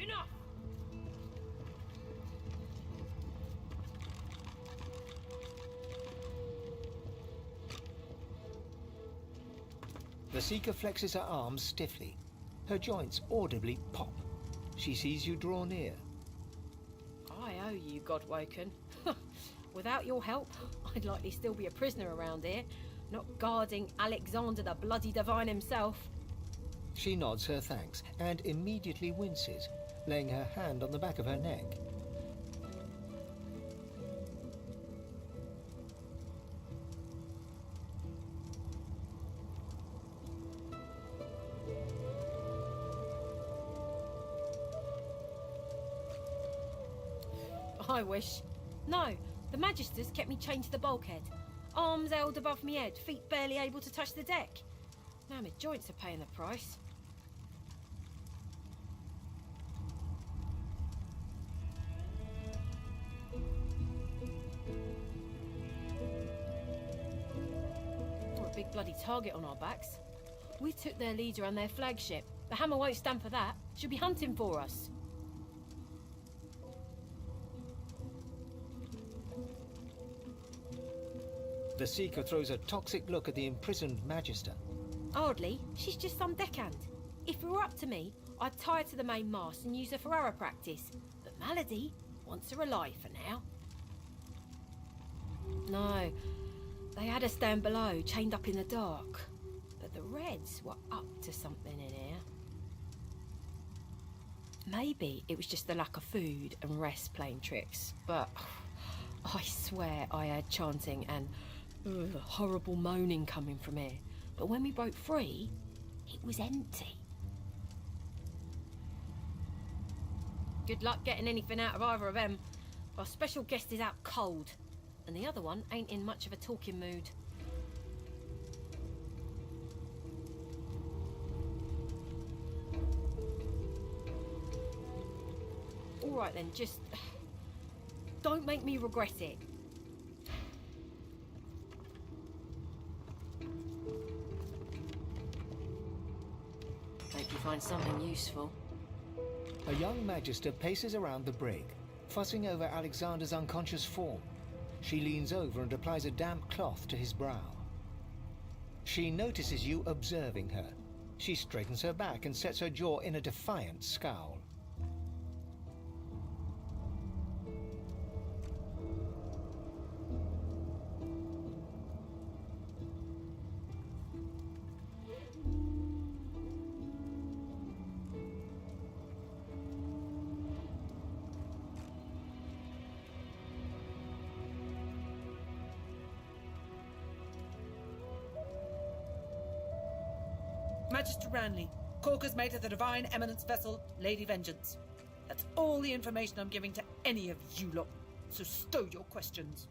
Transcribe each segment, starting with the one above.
Enough! The Seeker flexes her arms stiffly. Her joints audibly pop. She sees you draw near. I owe you, Godwoken. Without your help, I'd likely still be a prisoner around here, not guarding Alexander the bloody divine himself. She nods her thanks and immediately winces, laying her hand on the back of her neck. I wish. No, the Magisters kept me chained to the bulkhead. Arms held above me head, feet barely able to touch the deck. Now my joints are paying the price. We're a big bloody target on our backs. We took their leader and their flagship. The Hammer won't stand for that. She'll be hunting for us. The Seeker throws a toxic look at the imprisoned Magister. Hardly. She's just some deckhand. If it were up to me, I'd tie her to the main mast and use her for arrow practice. But Malady wants her alive for now. No, they had her stand below, chained up in the dark. But the Reds were up to something in here. Maybe it was just the lack of food and rest playing tricks, but I swear I heard chanting and horrible moaning coming from here. But when we broke free, it was empty. Good luck getting anything out of either of them. Our special guest is out cold, and the other one ain't in much of a talking mood. All right then, just don't make me regret it. Hope you find something useful. A young Magister paces around the brig, fussing over Alexander's unconscious form. She leans over and applies a damp cloth to his brow. She notices you observing her. She straightens her back and sets her jaw in a defiant scowl. Magister Ranley, Corker's mate of the Divine Eminence vessel, Lady Vengeance. That's all the information I'm giving to any of you lot, so stow your questions.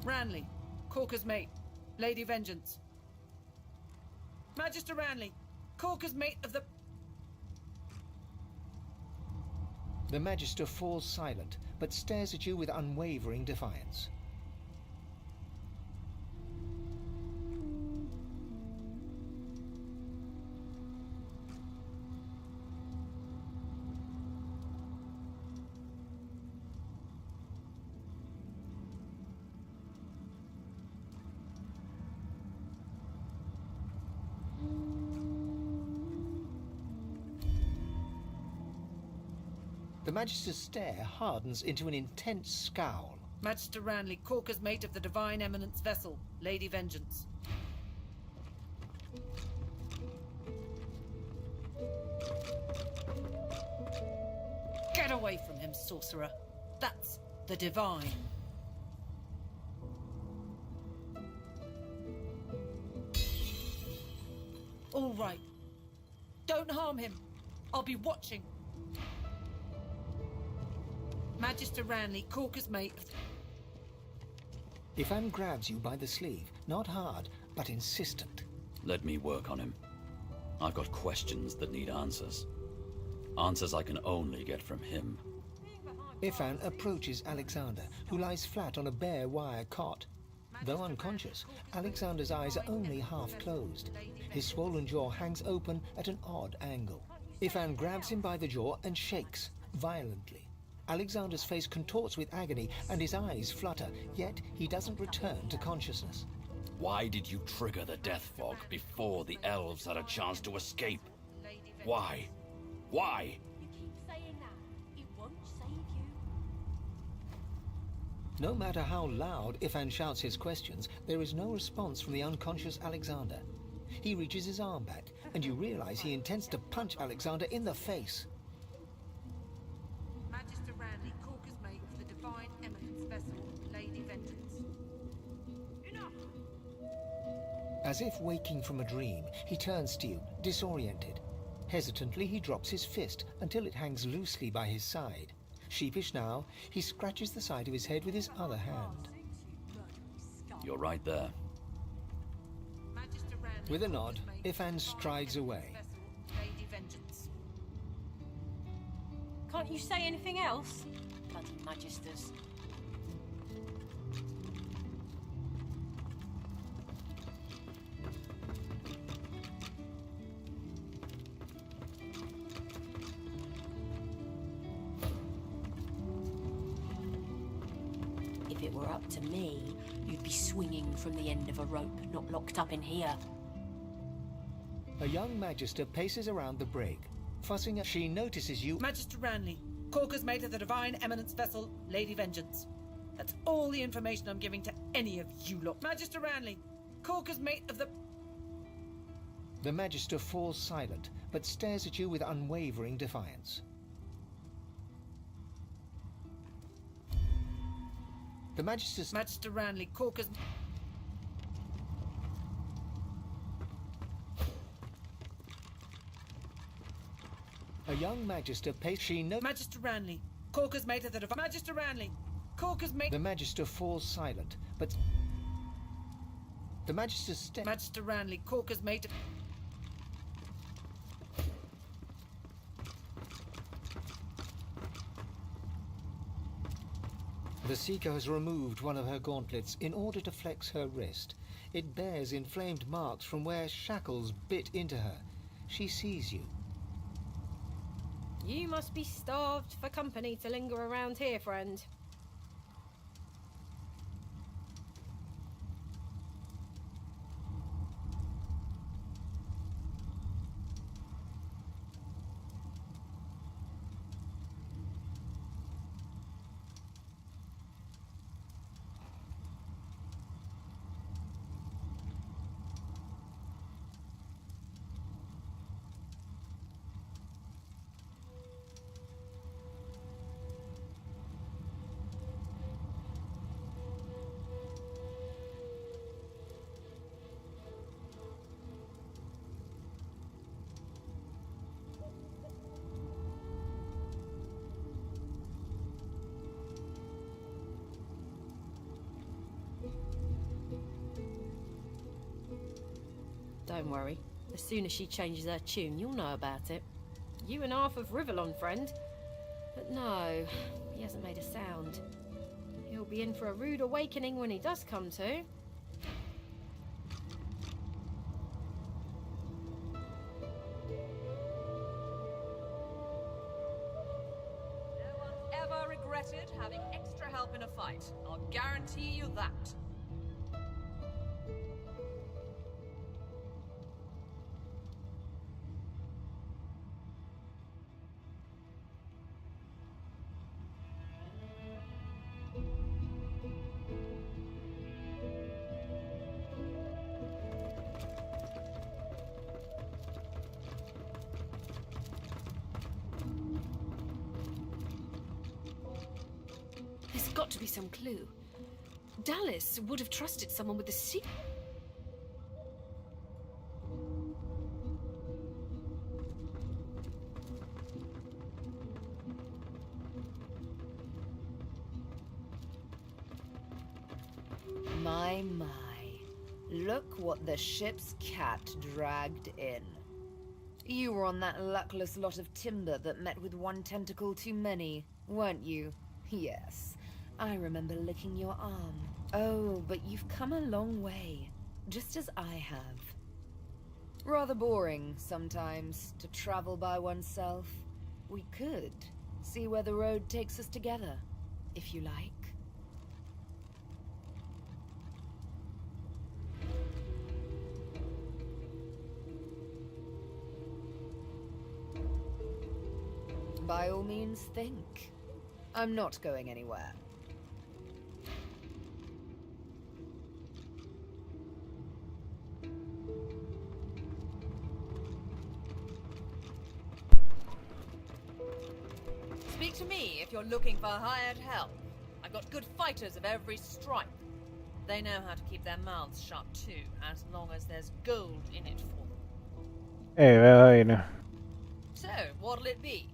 Ranley, Corker's mate, Lady Vengeance. Magister Ranley, Corker's mate of the... The Magister falls silent, but stares at you with unwavering defiance. The Magister's stare hardens into an intense scowl. Magister Ranley, Corker's mate of the Divine Eminence vessel, Lady Vengeance. Get away from him, sorcerer. That's the Divine. All right. Don't harm him. I'll be watching. Magister Ranley, Corker's mate of the... Ifan grabs you by the sleeve, not hard, but insistent. Let me work on him. I've got questions that need answers. Answers I can only get from him. Ifan approaches Alexander, who lies flat on a bare wire cot. Though unconscious, Alexander's eyes are only half closed. His swollen jaw hangs open at an odd angle. Ifan grabs him by the jaw and shakes, violently. Alexander's face contorts with agony and his eyes flutter, yet he doesn't return to consciousness. Why did you trigger the death fog before the elves had a chance to escape? Why? Why? You keep saying that. It won't save you. No matter how loud Ifan shouts his questions, there is no response from the unconscious Alexander. He reaches his arm back, and you realize he intends to punch Alexander in the face. Magister Ranley, Corker's mate of the Divine Eminence vessel, Lady Vengeance. Enough! As if waking from a dream, he turns to you, disoriented. Hesitantly, he drops his fist until it hangs loosely by his side. Sheepish now, he scratches the side of his head with his other hand. You're right there. Magister Ranley, With a Corker's nod, mate of the Ifan Divine strides Eminence away. vessel, Lady Vengeance. Can't you say anything else? Bloody Magisters. If it were up to me, you'd be swinging from the end of a rope, not locked up in here. A young magister paces around the brig. Fussing, she notices you. Magister Ranley, Corker's mate of the Divine Eminence vessel, Lady Vengeance. That's all the information I'm giving to any of you lot. Magister Ranley, Corker's mate of the... The magister falls silent, but stares at you with unwavering defiance. The magister's... Magister Ranley, Corker's... A young magister paces... She no... Magister Ranley, Corker's mate of the Divine... Magister Ranley, Corker's mate... The magister falls silent, but... The magister's... Magister Ranley, Corker's mate of... The Seeker has removed one of her gauntlets in order to flex her wrist. It bears inflamed marks from where shackles bit into her. She sees you. You must be starved for company to linger around here, friend. Don't worry. As soon as she changes her tune, you'll know about it. You and half of Rivellon, friend. But no, he hasn't made a sound. He'll be in for a rude awakening when he does come to. No one ever regretted having extra help in a fight. I'll guarantee you that. There's got to be some clue. Dallas would have trusted someone with the secret. My, my. Look what the ship's cat dragged in. You were on that luckless lot of timber that met with one tentacle too many, weren't you? Yes. I remember licking your arm. Oh, but you've come a long way, just as I have. Rather boring, sometimes, to travel by oneself. We could see where the road takes us together, if you like. By all means, think. I'm not going anywhere. Speak to me if you're looking for hired help. I've got good fighters of every stripe. They know how to keep their mouths shut too, as long as there's gold in it for them. Veo ahí, ¿no? So, what'll it be?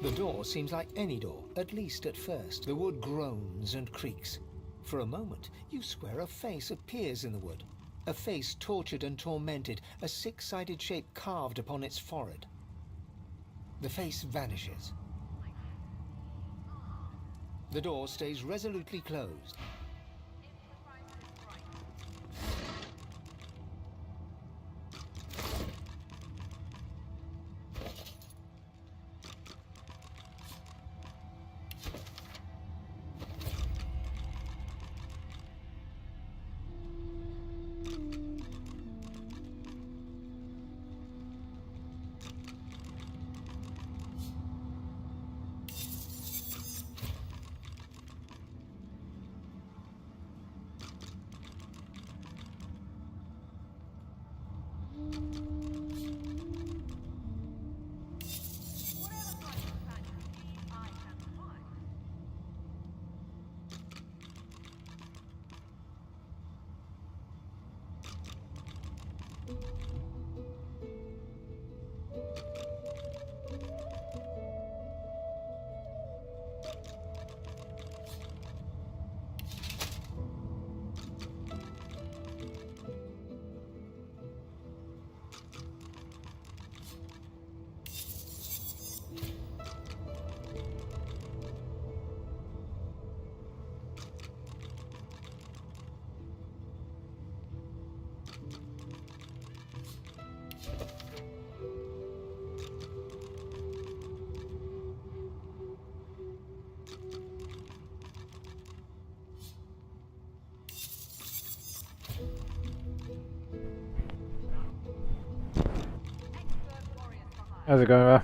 The door seems like any door, at least at first. The wood groans and creaks. For a moment, you swear a face appears in the wood. A face tortured and tormented, a six-sided shape carved upon its forehead. The face vanishes. The door stays resolutely closed. How's it going, Val?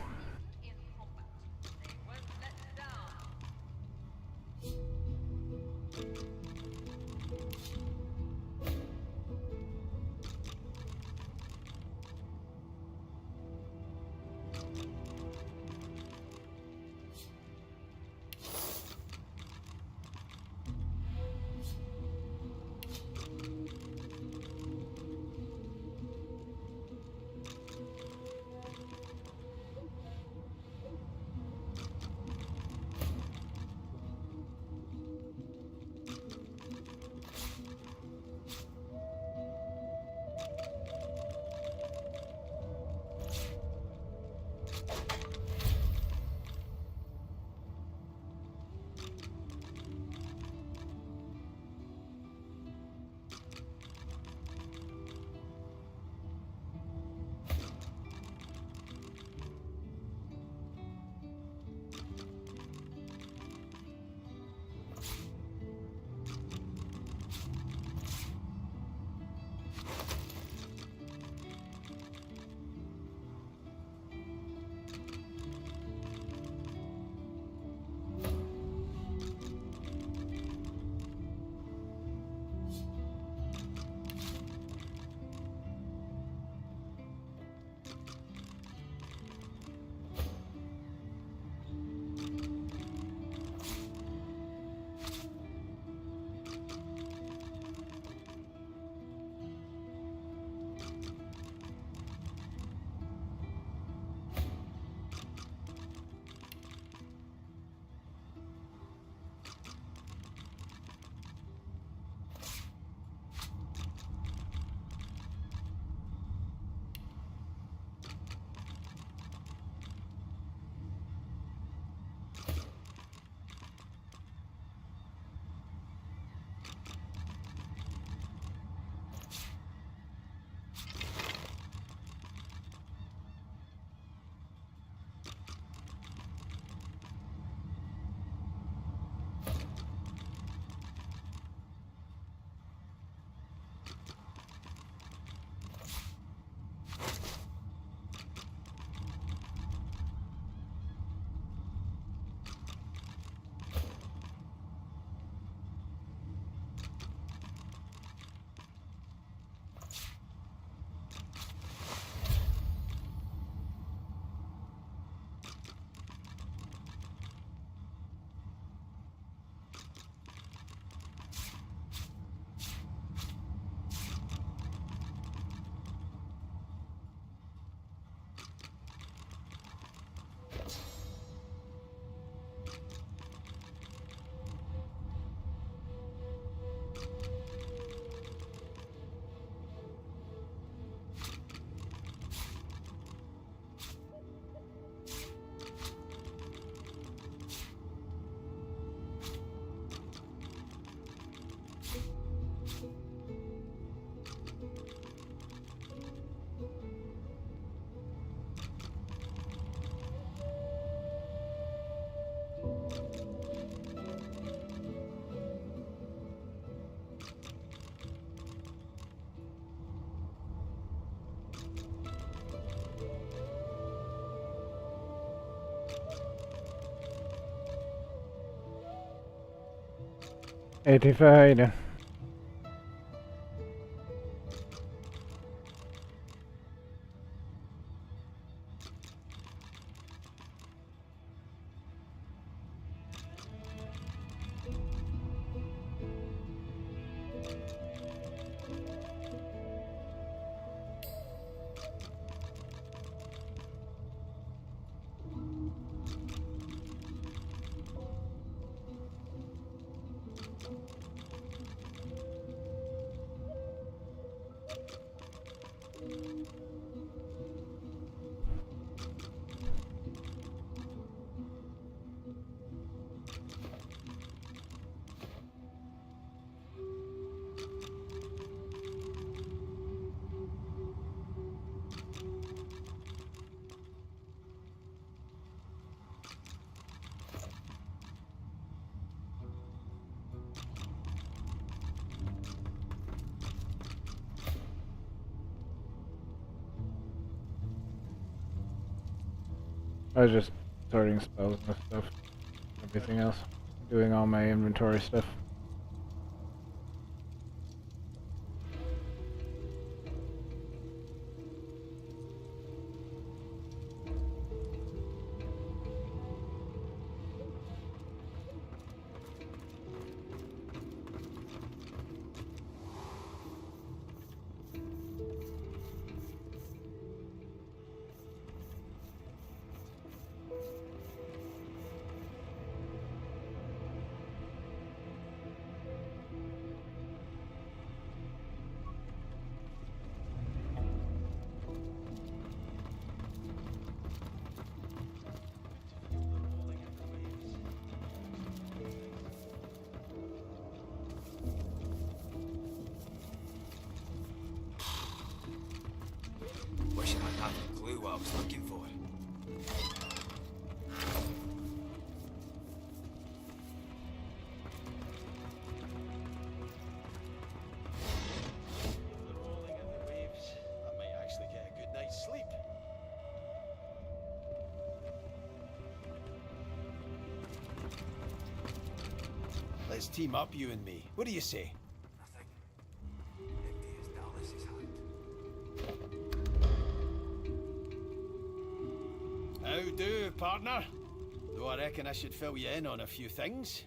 85 then. I was just sorting spells and stuff. Everything else. Doing all my inventory stuff. Wishing I had a clue what I was looking for. The rolling of the waves. I might actually get a good night's sleep. Let's team up, you and me. What do you say? Nothing. Empty as Dallas's hand. How do, partner? Though I reckon I should fill you in on a few things.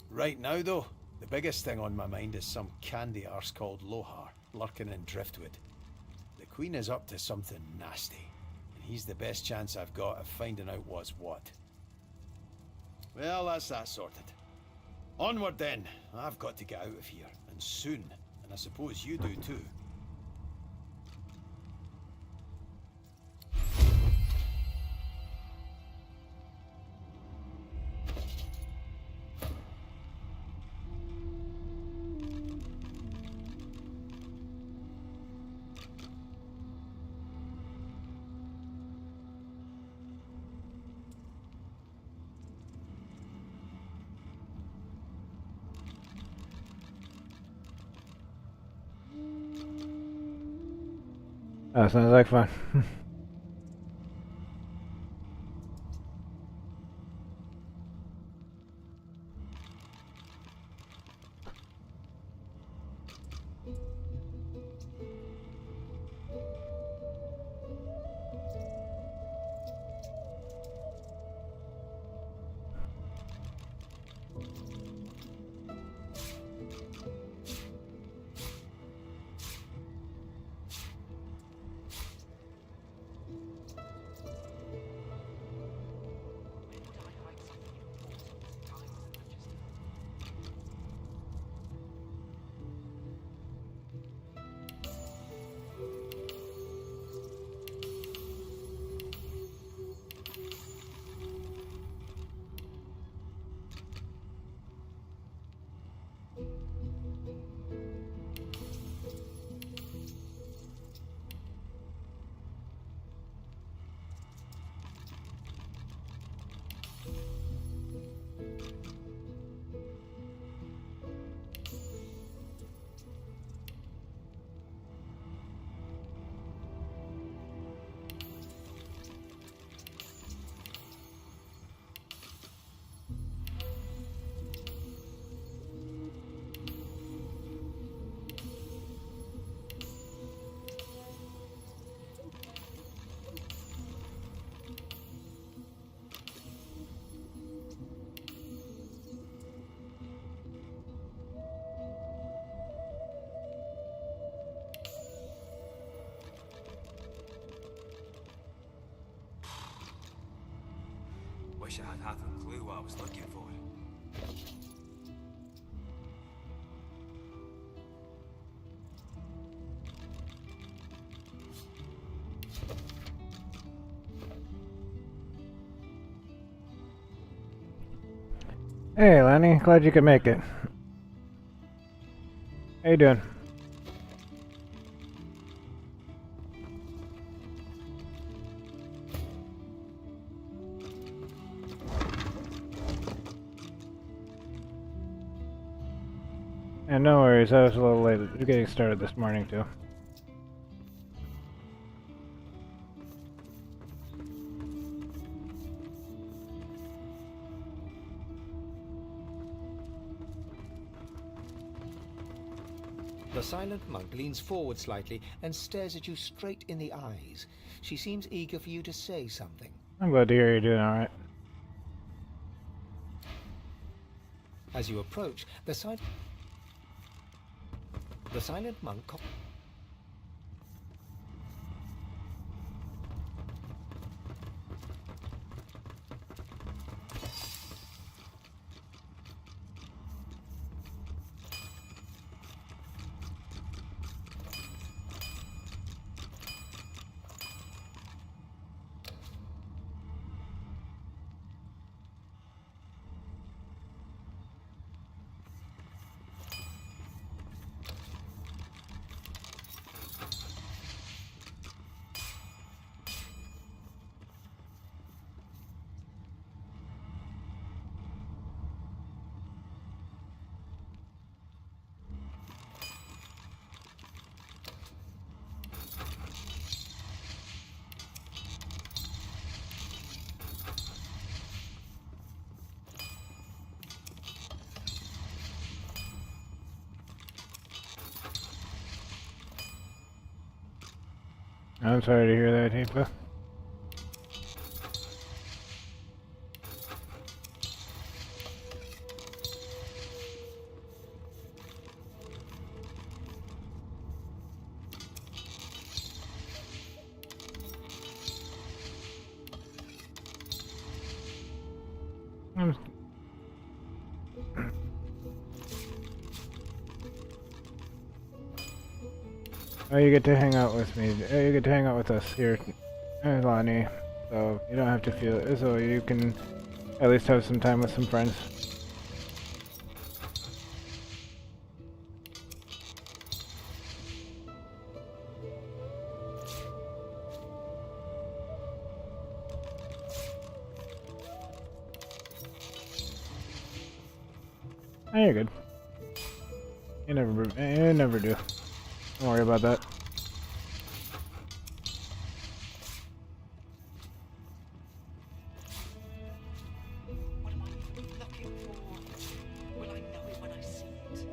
Right now, though, the biggest thing on my mind is some candy arse called Lohar, lurking in Driftwood. The Queen is up to something nasty, and he's the best chance I've got of finding out what's what. Well, that's that sorted. Onward then. I've got to get out of here, and soon. And I suppose you do too. That sounds like fun. Wish I had half a clue what I was looking for. Hey, Lenny. Glad you could make it. How you doing? And no worries, I was a little late getting started this morning too. The silent monk leans forward slightly and stares at you straight in the eyes. She seems eager for you to say something. I'm glad to hear you're doing alright. As you approach, the silent monk... I'm sorry to hear that, Tifa. Oh, you get to hang out with me. You get to hang out with us here, Lonnie. So you don't have to feel it. So you can at least have some time with some friends. Oh, you're good. You never do. Don't worry about that. What am I even looking for? Will I know it when I see it?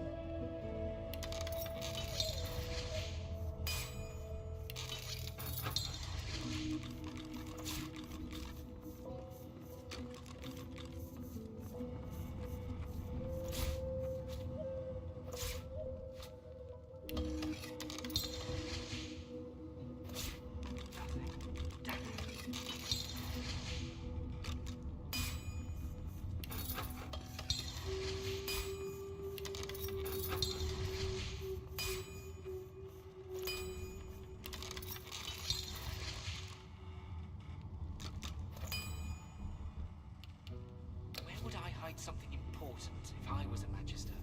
Where would I hide something important if I was a Magister?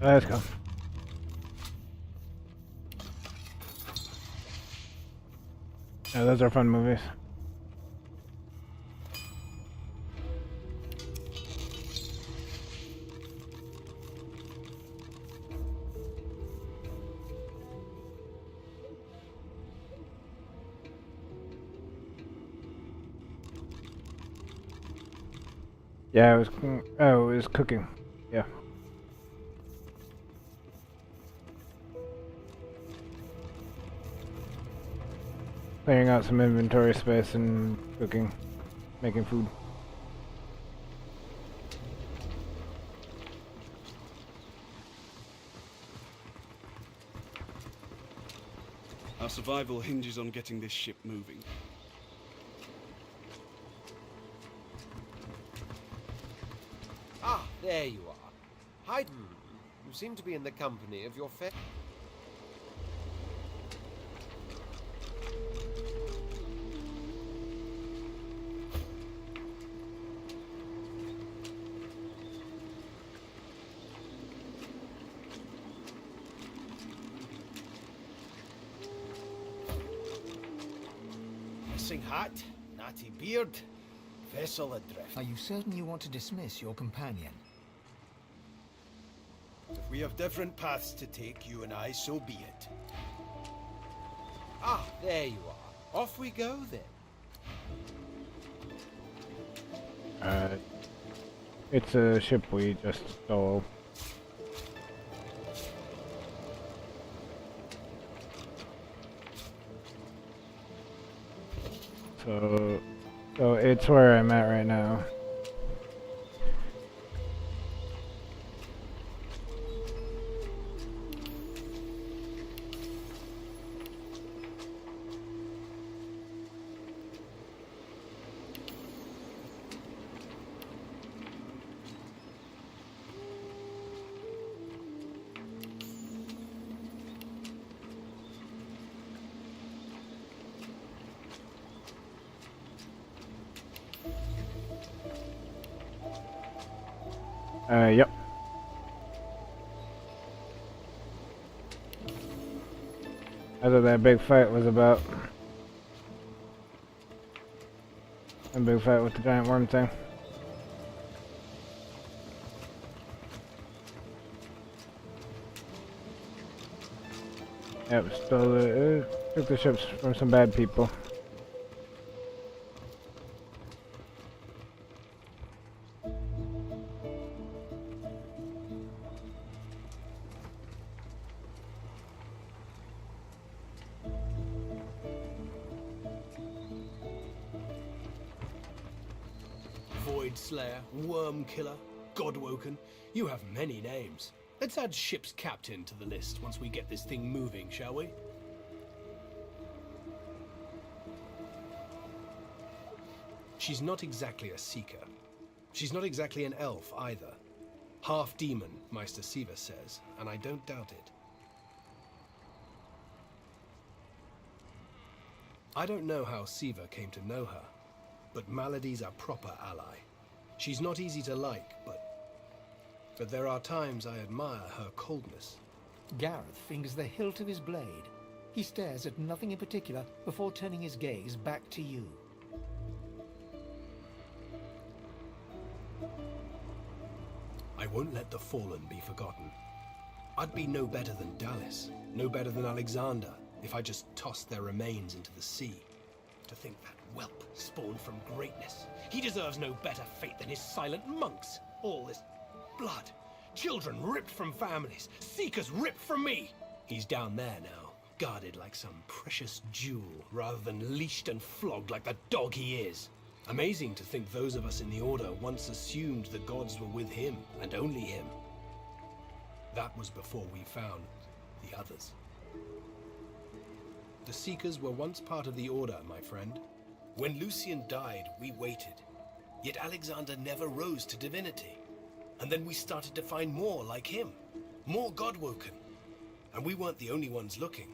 Let's go. Yeah, those are fun movies. Yeah, it was cooking. Yeah. Clearing out some inventory space and cooking, making food. I'll survival hinges on getting this ship moving. Ah, there you are. Hi. You seem to be in the company of your Missing hat, natty beard, vessel adrift. Are you certain you want to dismiss your companion? If we have different paths to take, you and I, so be it. Ah, there you are. Off we go then. It's a ship we just stole. So it's where I'm at right now. Yep. That's what that big fight was about. That big fight with the giant worm thing. Yep, stole it. Took the ships from some bad people. Void Slayer, Worm Killer, Godwoken. You have many names. Let's add ship's captain to the list once we get this thing moving, shall we? She's not exactly a seeker. She's not exactly an elf either. Half demon, Meister Siva says, and I don't doubt it. I don't know how Siva came to know her, but Malady's a proper ally. She's not easy to like, but there are times I admire her coldness. Gareth fingers the hilt of his blade. He stares at nothing in particular before turning his gaze back to you. I won't let the fallen be forgotten. I'd be no better than Dallas, no better than Alexander, if I just tossed their remains into the sea. To think that whelp spawned from greatness. He deserves no better fate than his silent monks. All this blood. Children ripped from families. Seekers ripped from me. He's down there now, guarded like some precious jewel, rather than leashed and flogged like the dog he is. Amazing to think those of us in the Order once assumed the gods were with him, and only him. That was before we found the others. The Seekers were once part of the Order, my friend. When Lucian died, we waited. Yet Alexander never rose to divinity. And then we started to find more like him. More Godwoken. And we weren't the only ones looking.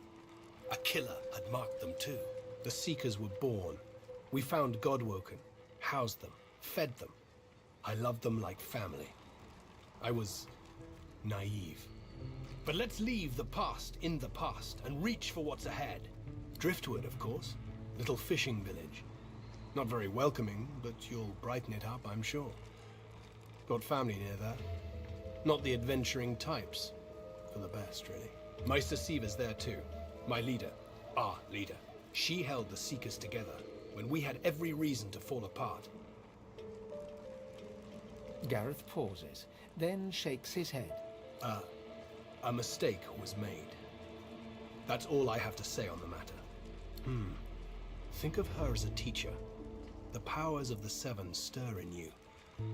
A killer had marked them too. The Seekers were born. We found Godwoken, housed them, fed them. I loved them like family. I was naive. But let's leave the past in the past and reach for what's ahead. Driftwood, of course. Little fishing village. Not very welcoming, but you'll brighten it up, I'm sure. Got family near there. Not the adventuring types. For the best, really. Meister Siva's there too. My leader. Our leader. She held the Seekers together when we had every reason to fall apart. Gareth pauses, then shakes his head. A mistake was made. That's all I have to say on the matter. Think of her as a teacher. The powers of the Seven stir in you.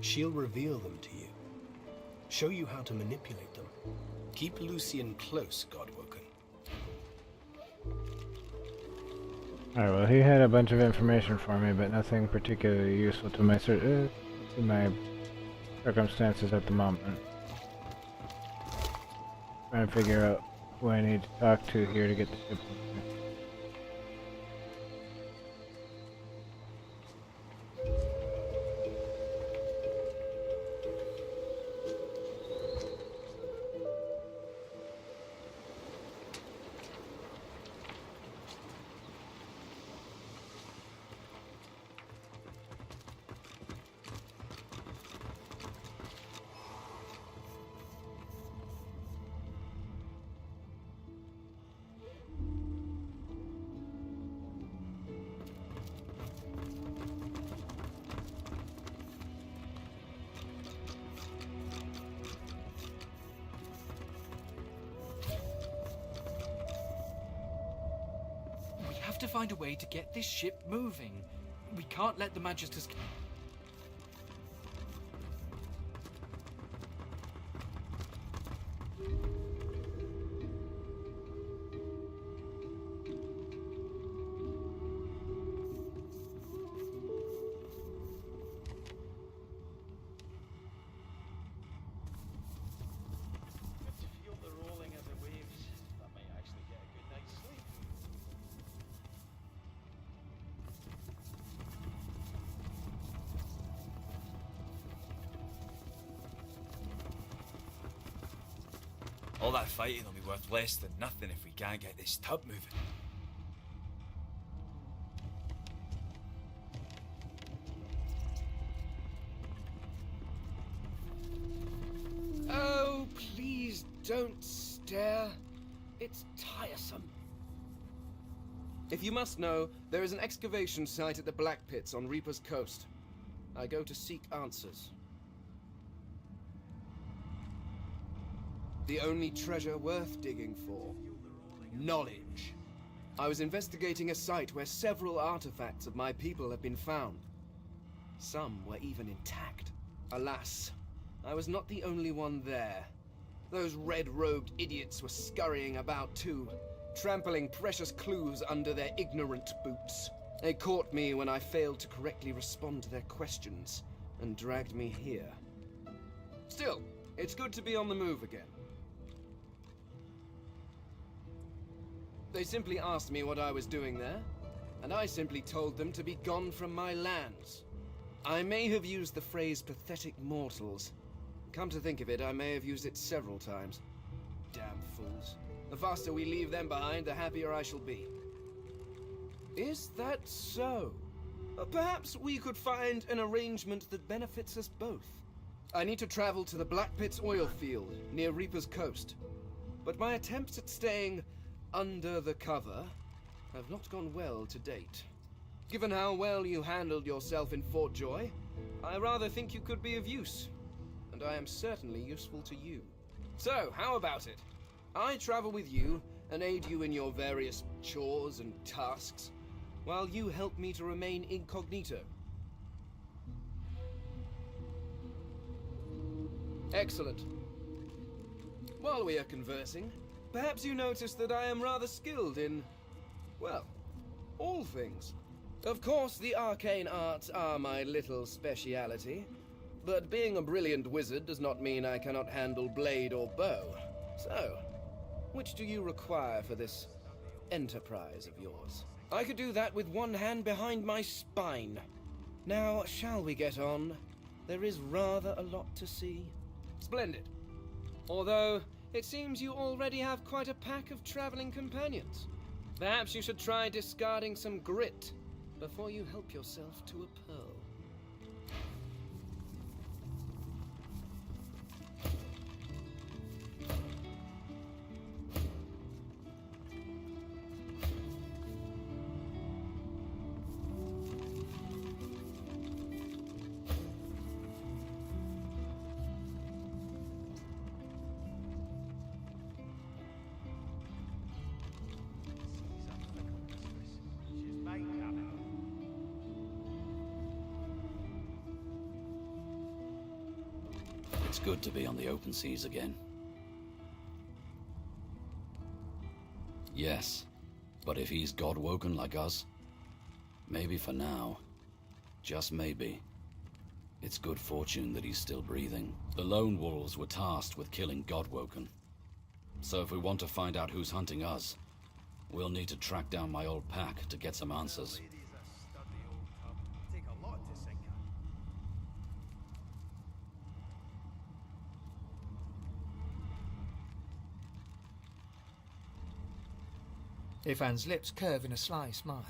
She'll reveal them to you. Show you how to manipulate them. Keep Lucian close, Godwoken. Alright, well, he had a bunch of information for me, but nothing particularly useful to my circumstances at the moment. Trying to figure out who I need to talk to here to get the ship moving. We have to find a way to get this ship moving. We can't let the Magisters... Feel the rolling of the waves. That might actually get a good night's sleep. All that fighting will be worth less than nothing if we can't get this tub moving. Oh, please don't stare. It's tiresome. If you must know, there is an excavation site at the Black Pits on Reaper's Coast. I go to seek answers. The only treasure worth digging for. Knowledge. I was investigating a site where several artifacts of my people have been found. Some were even intact. Alas, I was not the only one there. Those red-robed idiots were scurrying about too, trampling precious clues under their ignorant boots. They caught me when I failed to correctly respond to their questions, and dragged me here. Still, it's good to be on the move again. They simply asked me what I was doing there, and I simply told them to be gone from my lands. I may have used the phrase pathetic mortals. Come to think of it, I may have used it several times. Damn fools. The faster we leave them behind, the happier I shall be. Is that so? Perhaps we could find an arrangement that benefits us both. I need to travel to the Black Pits oil field, near Reaper's Coast. But my attempts at staying under the cover have not gone well to date. Given how well you handled yourself in Fort Joy, I rather think you could be of use. And I am certainly useful to you. So, how about it? I travel with you and aid you in your various chores and tasks, while you help me to remain incognito. Excellent. While we are conversing, perhaps you notice that I am rather skilled in, well, all things. Of course, the arcane arts are my little speciality, but being a brilliant wizard does not mean I cannot handle blade or bow. So, which do you require for this enterprise of yours? I could do that with one hand behind my spine. Now, shall we get on? There is rather a lot to see. Splendid. Although, it seems you already have quite a pack of traveling companions. Perhaps you should try discarding some grit before you help yourself to a pearl. It's good to be on the open seas again. Yes, but if he's god-woken like us, Maybe for now. Just maybe. It's good fortune that he's still breathing. The Lone Wolves were tasked with killing Godwoken. So if we want to find out who's hunting us, we'll need to track down my old pack to get some answers. Ifan's lips curve in a sly smile.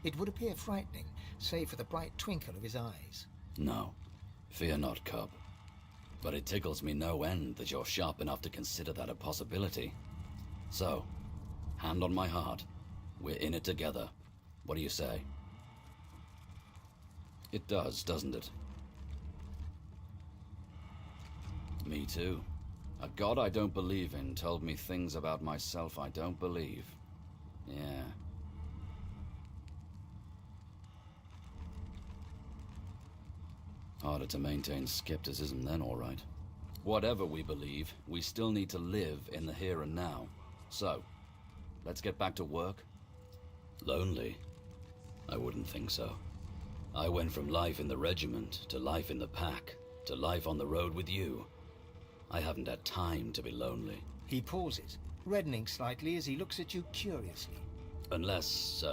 It would appear frightening, save for the bright twinkle of his eyes. No, fear not, cub. But it tickles me no end that you're sharp enough to consider that a possibility. So, hand on my heart, we're in it together. What do you say? It does, doesn't it? Me too. A god I don't believe in told me things about myself I don't believe. Yeah. Harder to maintain skepticism then, all right. Whatever we believe, we still need to live in the here and now. So, let's get back to work. Lonely? I wouldn't think so. I went from life in the regiment, to life in the pack, to life on the road with you. I haven't had time to be lonely. He pauses, reddening slightly as he looks at you curiously. Unless,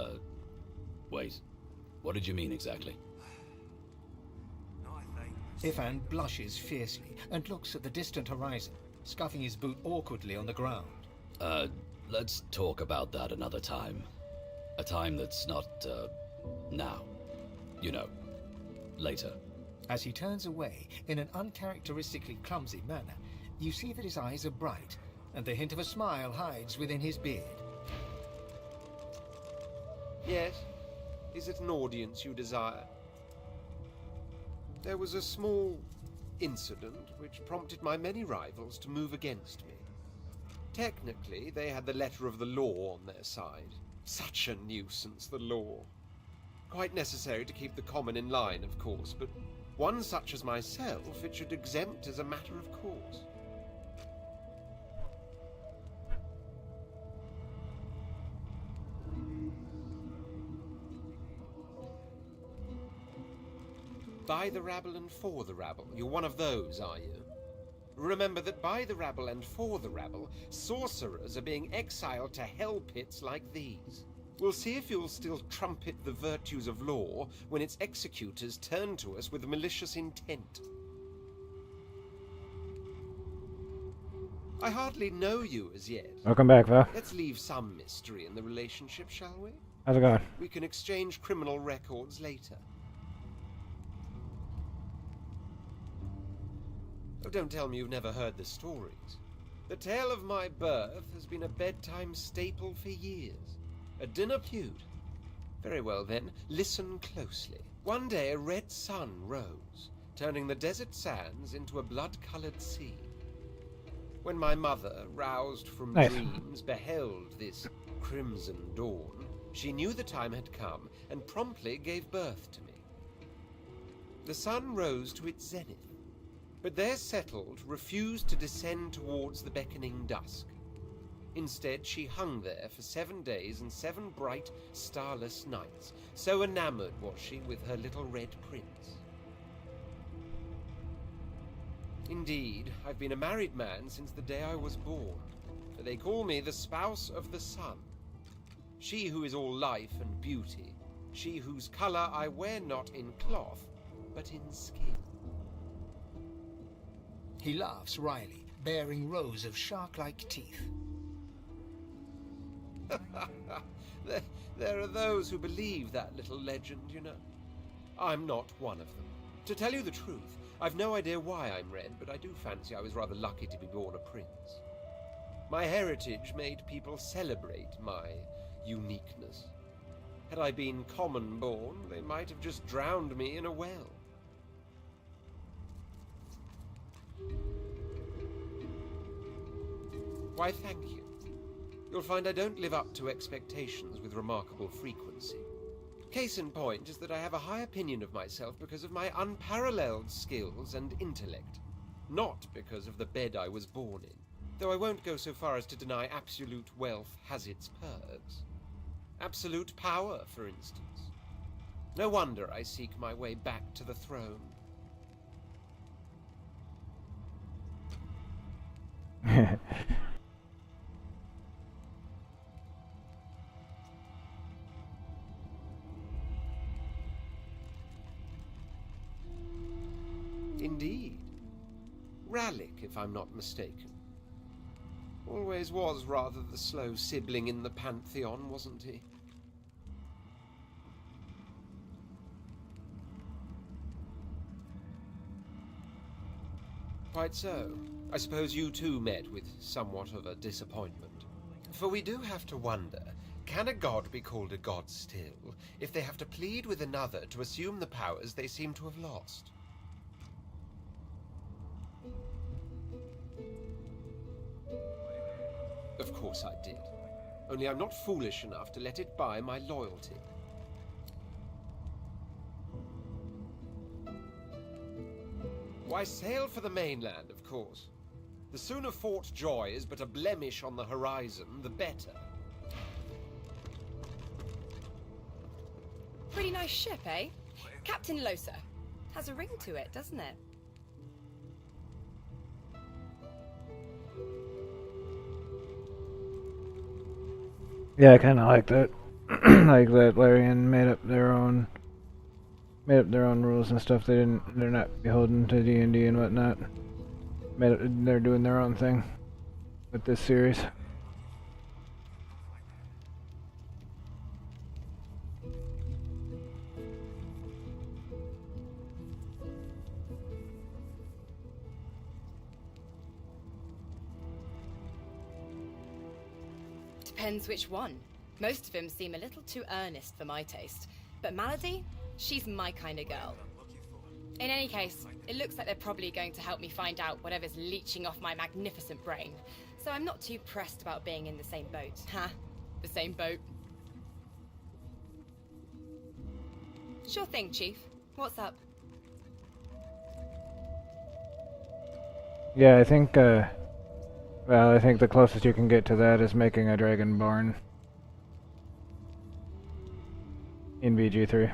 wait. What did you mean exactly? Ifan blushes fiercely and looks at the distant horizon, scuffing his boot awkwardly on the ground. Let's talk about that another time. A time that's not, now. You know, later. As he turns away, in an uncharacteristically clumsy manner, you see that his eyes are bright, and the hint of a smile hides within his beard. Yes? Is it an audience you desire? There was a small incident which prompted my many rivals to move against me. Technically, they had the letter of the law on their side. Such a nuisance, the law. Quite necessary to keep the common in line, of course, but one such as myself it should exempt as a matter of course. By the rabble and for the rabble. You're one of those, are you? Remember that by the rabble and for the rabble, sorcerers are being exiled to hell pits like these. We'll see if you'll still trumpet the virtues of law when its executors turn to us with malicious intent. I hardly know you as yet. Welcome back, Val. Let's leave some mystery in the relationship, shall we? How's it going? We can exchange criminal records later. Oh, don't tell me you've never heard the stories. The tale of my birth has been a bedtime staple for years. A dinner feud. Very well then, listen closely. One day a red sun rose, turning the desert sands into a blood-colored sea. When my mother, roused from dreams, beheld this crimson dawn, she knew the time had come and promptly gave birth to me. The sun rose to its zenith, but there settled, refused to descend towards the beckoning dusk. Instead, she hung there for 7 days and 7 bright, starless nights. So enamored was she with her little red prince. Indeed, I've been a married man since the day I was born. But they call me the spouse of the sun. She who is all life and beauty. She whose color I wear not in cloth, but in skin. He laughs wryly, baring rows of shark-like teeth. There are those who believe that little legend, you know. I'm not one of them. To tell you the truth, I've no idea why I'm red, but I do fancy I was rather lucky to be born a prince. My heritage made people celebrate my uniqueness. Had I been common-born, they might have just drowned me in a well. Why, thank you. You'll find I don't live up to expectations with remarkable frequency. Case in point is that I have a high opinion of myself because of my unparalleled skills and intellect, not because of the bed I was born in. Though I won't go so far as to deny absolute wealth has its perks. Absolute power, for instance. No wonder I seek my way back to the throne. Indeed. Rallick, if I'm not mistaken. Always was rather the slow sibling in the Pantheon, wasn't he? Quite so. I suppose you too met with somewhat of a disappointment. For we do have to wonder, can a god be called a god still, if they have to plead with another to assume the powers they seem to have lost? Of course I did. Only I'm not foolish enough to let it buy my loyalty. Why, sail for the mainland, of course. The sooner Fort Joy is but a blemish on the horizon, the better. Pretty nice ship, eh? Captain Losa. Has a ring to it, doesn't it? Yeah, I kind of like that. Like that Larian made up their own rules and stuff. They're not beholden to D&D and whatnot. They're doing their own thing with this series. Depends which one. Most of them seem a little too earnest for my taste. But Malady, she's my kind of girl. In any case, it looks like they're probably going to help me find out whatever's leeching off my magnificent brain. So I'm not too pressed about being in the same boat. Huh? The same boat. Sure thing, Chief. What's up? Yeah, I think I think the closest you can get to that is making a Dragonborn in BG3.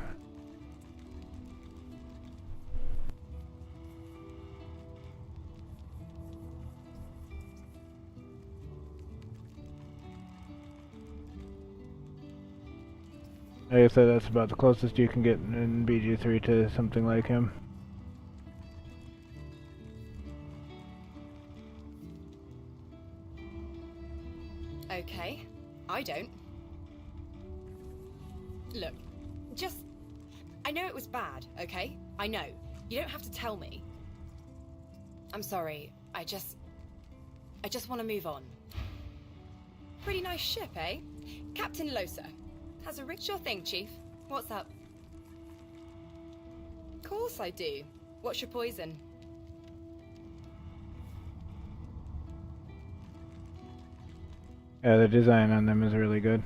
I guess that's about the closest you can get in BG3 to something like him. Okay, I don't. Look, I know it was bad, okay? I know. You don't have to tell me. I'm sorry, I just want to move on. Pretty nice ship, eh? Captain Losa. Has a sure thing, Chief. What's up? Course I do. What's your poison? Yeah, the design on them is really good.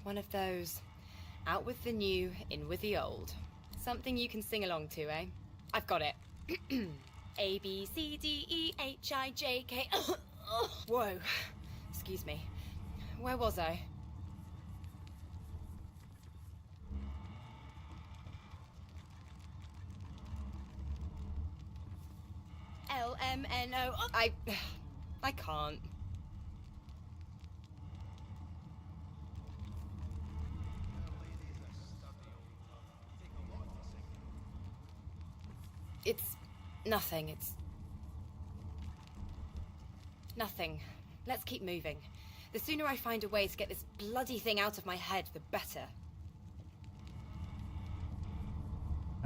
One of those. Out with the new, in with the old. Something you can sing along to, eh? I've got it. A, B, C, D, E, H, I, J, K... Whoa. Excuse me. Where was I? L, M, N, O... I can't. It's nothing, it's... nothing. Let's keep moving. The sooner I find a way to get this bloody thing out of my head, the better.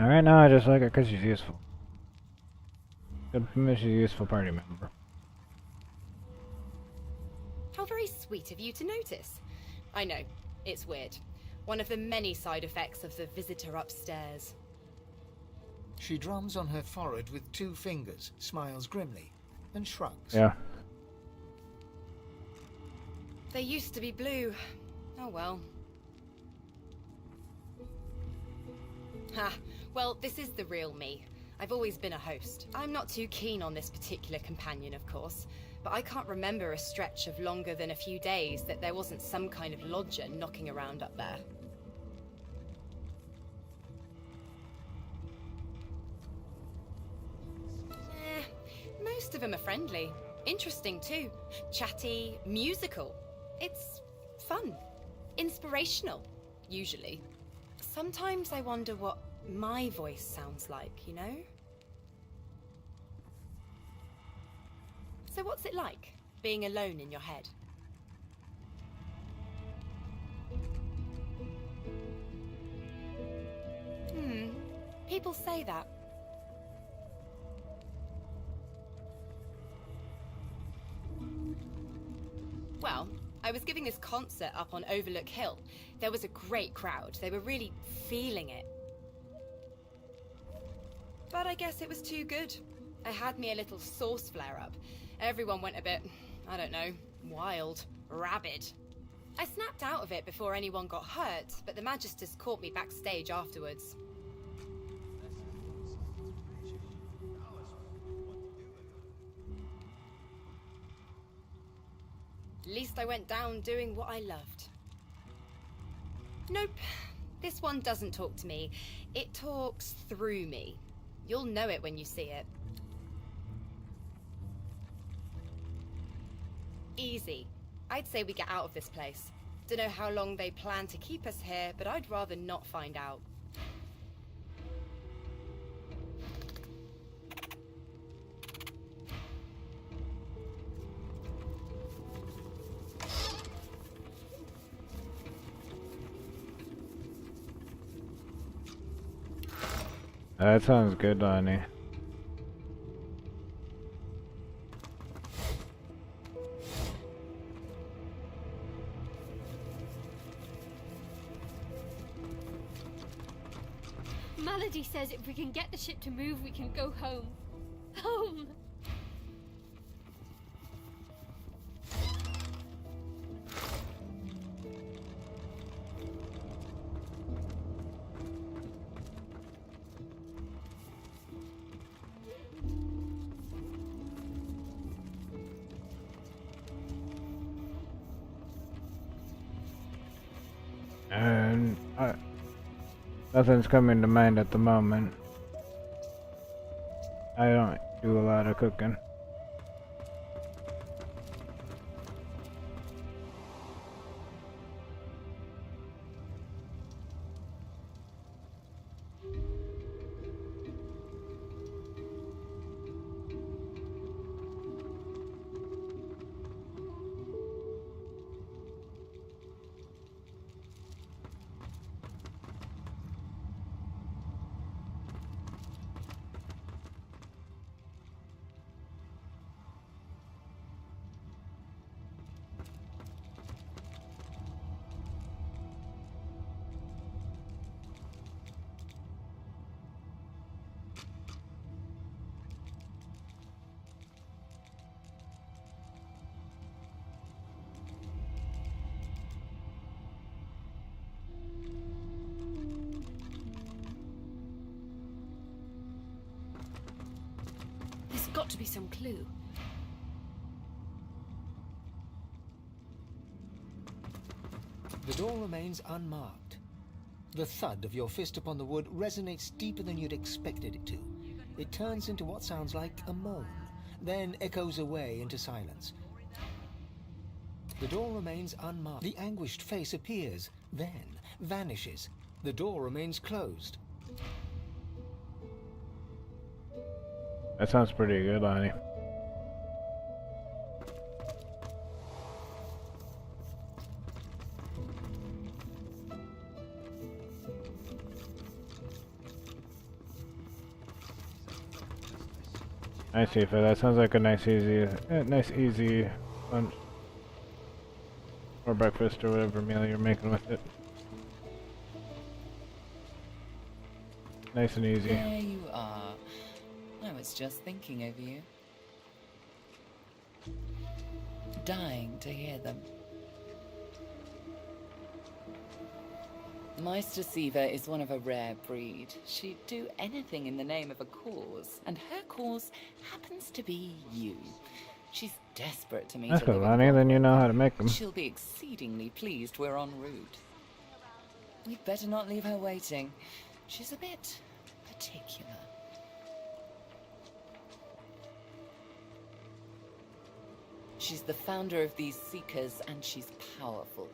Alright, now I just like her because she's useful. Good, she's a useful party member. How very sweet of you to notice. I know, it's weird. One of the many side effects of the visitor upstairs. She drums on her forehead with 2 fingers, smiles grimly, and shrugs. Yeah. They used to be blue. Oh well. Ha, well, this is the real me. I've always been a host. I'm not too keen on this particular companion, of course, but I can't remember a stretch of longer than a few days that there wasn't some kind of lodger knocking around up there. Most of them are friendly. Interesting, too. Chatty, musical. It's fun. Inspirational, usually. Sometimes I wonder what my voice sounds like, you know? So what's it like, being alone in your head? People say that. Well, I was giving this concert up on Overlook Hill. There was a great crowd. They were really feeling it. But I guess it was too good. I had me a little source flare-up. Everyone went a bit, I don't know, wild, rabid. I snapped out of it before anyone got hurt, but the Magisters caught me backstage afterwards. At least I went down doing what I loved. Nope, this one doesn't talk to me. It talks through me. You'll know it when you see it. Easy. I'd say we get out of this place. Don't know how long they plan to keep us here, but I'd rather not find out. That sounds good, Lonnie. Melody says if we can get the ship to move, we can go home. Home! And nothing's coming to mind at the moment. I don't do a lot of cooking. There's got to be some clue. The door remains unmarked. The thud of your fist upon the wood resonates deeper than you'd expected it to. It turns into what sounds like a moan, then echoes away into silence. The door remains unmarked. The anguished face appears, then vanishes. The door remains closed. That sounds pretty good, Lonnie. Nice, Aoife. That sounds like a nice, easy lunch. Or breakfast, or whatever meal you're making with it. Nice and easy. There you are. I was just thinking of you. Dying to hear them. Meister Siva is one of a rare breed. She'd do anything in the name of a cause, and her cause happens to be you. She's desperate to meet That's a good, living Lonnie. Then you know how to make them. She'll be exceedingly pleased we're en route. We'd better not leave her waiting. She's a bit particular. She's the founder of these Seekers, and she's powerful.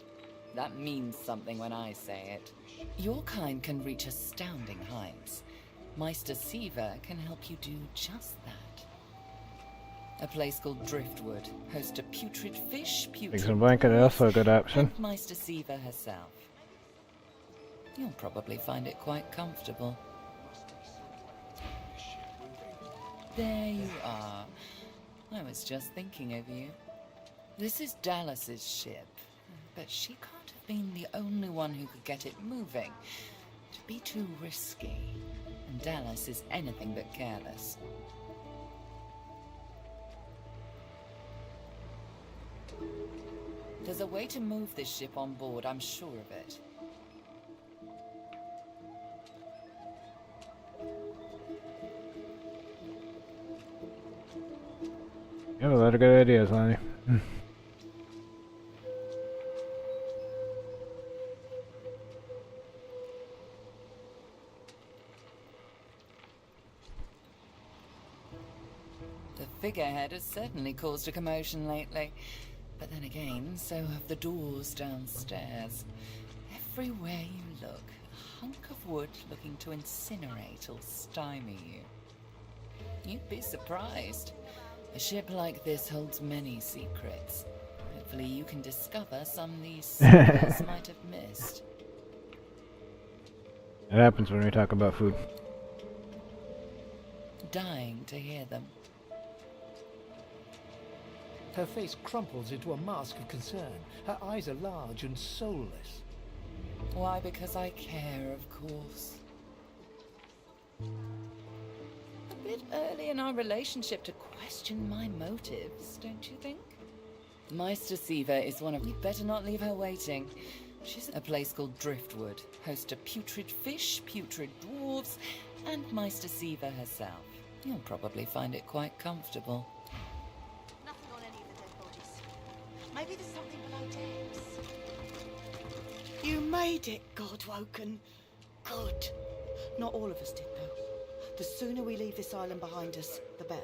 That means something when I say it. Your kind can reach astounding heights. Meister Siva can help you do just that. A place called Driftwood hosts a putrid fish, putrid Eggs and blanket is also a good option. and Meister Siva herself. You'll probably find it quite comfortable. There you are. I was just thinking of you. This is Dallas's ship, but she can't have been the only one who could get it moving. It'd be too risky, and Dallas is anything but careless. There's a way to move this ship on board, I'm sure of it. You have a lot of good ideas, Lonnie. The figurehead has certainly caused a commotion lately. But then again, so have the doors downstairs. Everywhere you look, a hunk of wood looking to incinerate or stymie you. You'd be surprised. A ship like this holds many secrets. Hopefully you can discover some these sailors might have missed. It happens when we talk about food. Dying to hear them. Her face crumples into a mask of concern. Her eyes are large and soulless. Why? Because I care, of course. A bit early in our relationship to question my motives, don't you think? Meister Siva is one of... You'd better not leave her waiting. She's at a place called Driftwood, host a putrid fish, putrid dwarves, and Meister Siva herself. You'll probably find it quite comfortable. Nothing on any of the dead bodies. Maybe there's something below decks. You made it, Godwoken. Good. Not all of us did, though. The sooner we leave this island behind us, the better.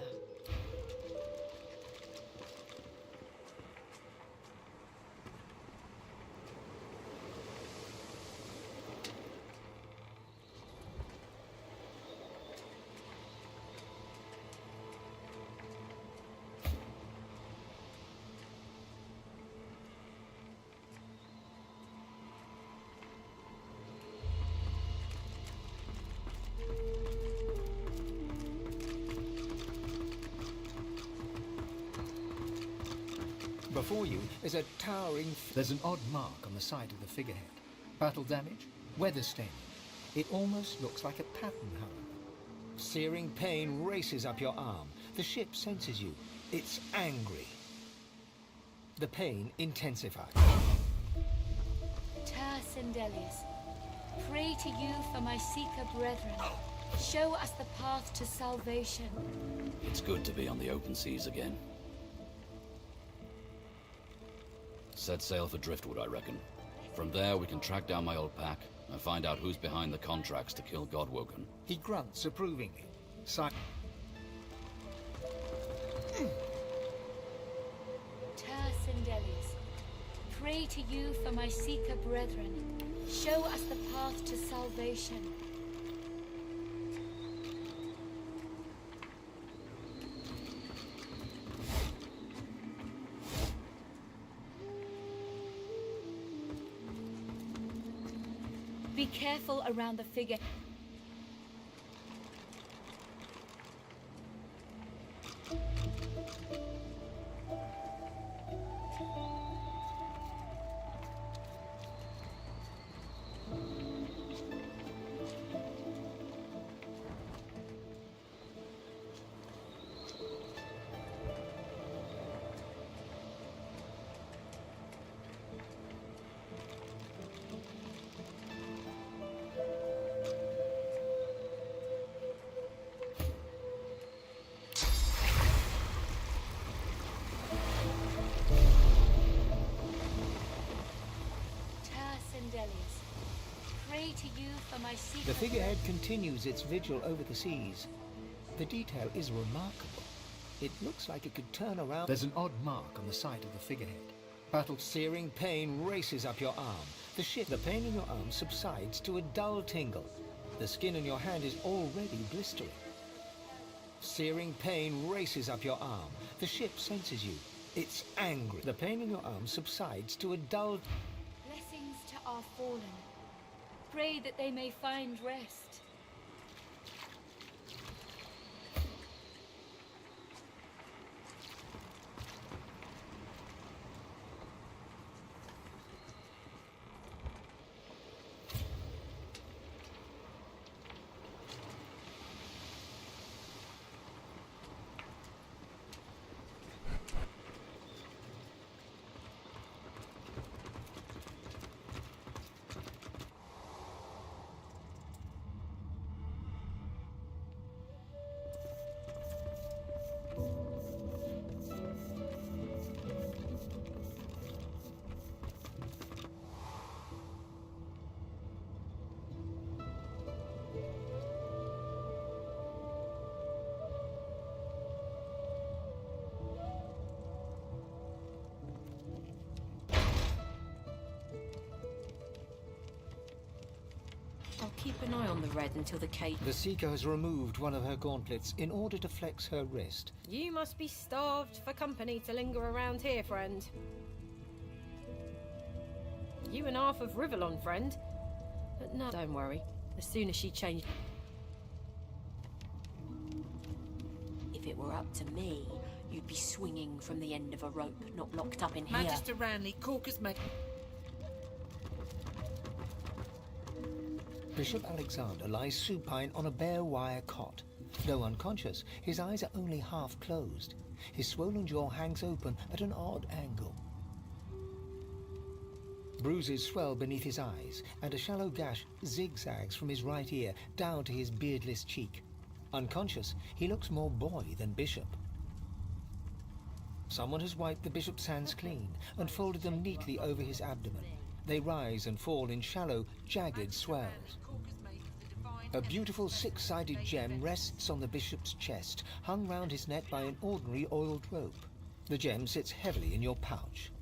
Before you is a towering... There's an odd mark on the side of the figurehead. Battle damage, weather staining. It almost looks like a pattern, however. Searing pain races up your arm. The ship senses you. It's angry. The pain intensifies. Ter Sindelius, pray to you for my Seeker brethren. Show us the path to salvation. It's good to be on the open seas again. Set sail for Driftwood, I reckon. From there, we can track down my old pack and find out who's behind the contracts to kill Godwoken. He grunts approvingly. Ter Sindelius, pray to you for my Seeker brethren. Show us the path to salvation. Be careful around the figure. for my Seeker The figurehead brethren. continues its vigil over the seas. The detail is remarkable. It looks like it could turn around. There's an odd mark on the side of the figurehead. Battle searing pain races up your arm. The pain in your arm subsides to a dull tingle. The skin on your hand is already blistering. Searing pain races up your arm. The ship senses you. It's angry. The pain in your arm subsides to a dull... Blessings to our fallen. Pray that they may find rest. I'll keep an eye on the red until the cage... The Seeker has removed one of her gauntlets in order to flex her wrist. You must be starved for company to linger around here, friend. You and half of Rivellon, friend. But no, don't worry. As soon as she changed... If it were up to me, you'd be swinging from the end of a rope, not locked up in here. Magister Ranley, Corker's made... Bishop Alexander lies supine on a bare wire cot. Though unconscious, his eyes are only half closed. His swollen jaw hangs open at an odd angle. Bruises swell beneath his eyes, and a shallow gash zigzags from his right ear down to his beardless cheek. Unconscious, he looks more boy than bishop. Someone has wiped the bishop's hands clean and folded them neatly over his abdomen. They rise and fall in shallow, jagged swells. A beautiful six-sided gem rests on the bishop's chest, hung round his neck by an ordinary oiled rope. The gem sits heavily in your pouch.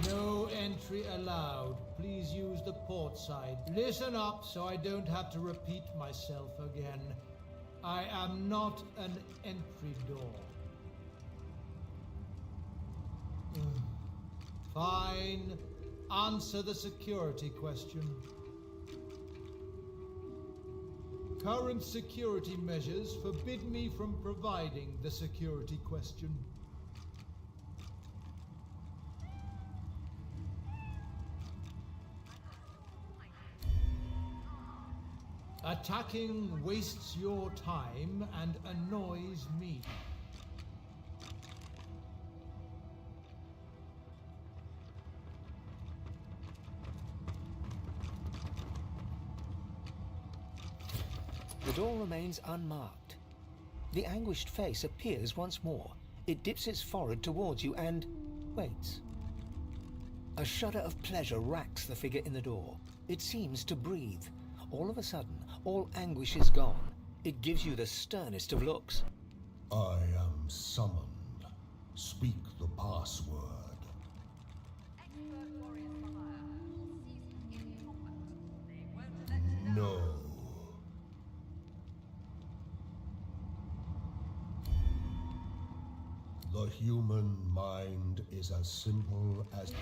No entry allowed. Please use the port side. Listen up so I don't have to repeat myself again. I am not an entry door. Fine. Answer the security question. Current security measures forbid me from providing the security question. Attacking wastes your time and annoys me. The door remains unmarked. The anguished face appears once more. It dips its forehead towards you and waits. A shudder of pleasure racks the figure in the door. It seems to breathe. All of a sudden, all anguish is gone. It gives you the sternest of looks. I am summoned. Speak the password. The human mind is as simple as...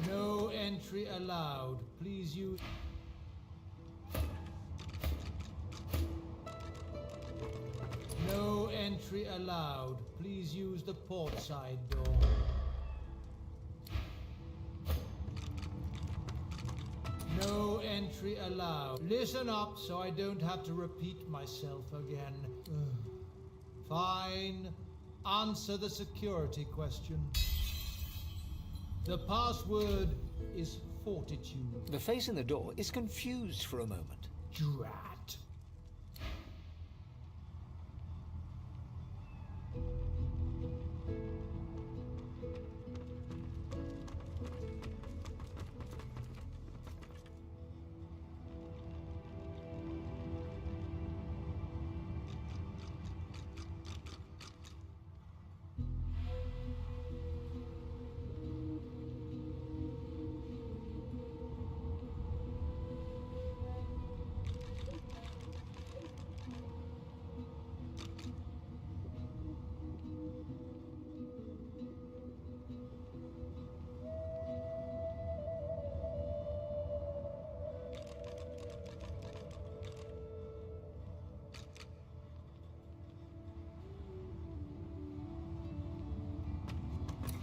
No entry allowed. Please use... No entry allowed. Please use the port side door. No entry allowed. Listen up so I don't have to repeat myself again. Fine. Answer the security question. The password is fortitude. The face in the door is confused for a moment. Drat.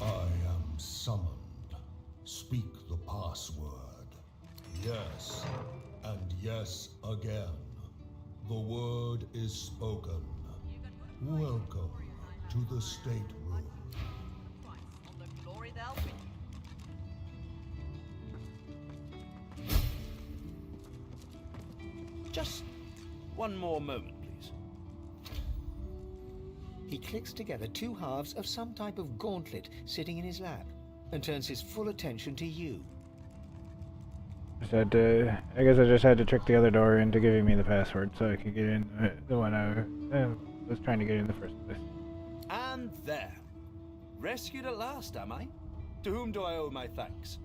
I am summoned. Speak the password. Yes, and yes again. The word is spoken. Welcome to the stateroom. On the glory they'll win. Just one more moment, please. He clicks together two halves of some type of gauntlet sitting in his lap and turns his full attention to you. I guess I just had to trick the other door into giving me the password so I could get in the one I was trying to get in the first place. And there. Rescued at last, am I? To whom do I owe my thanks?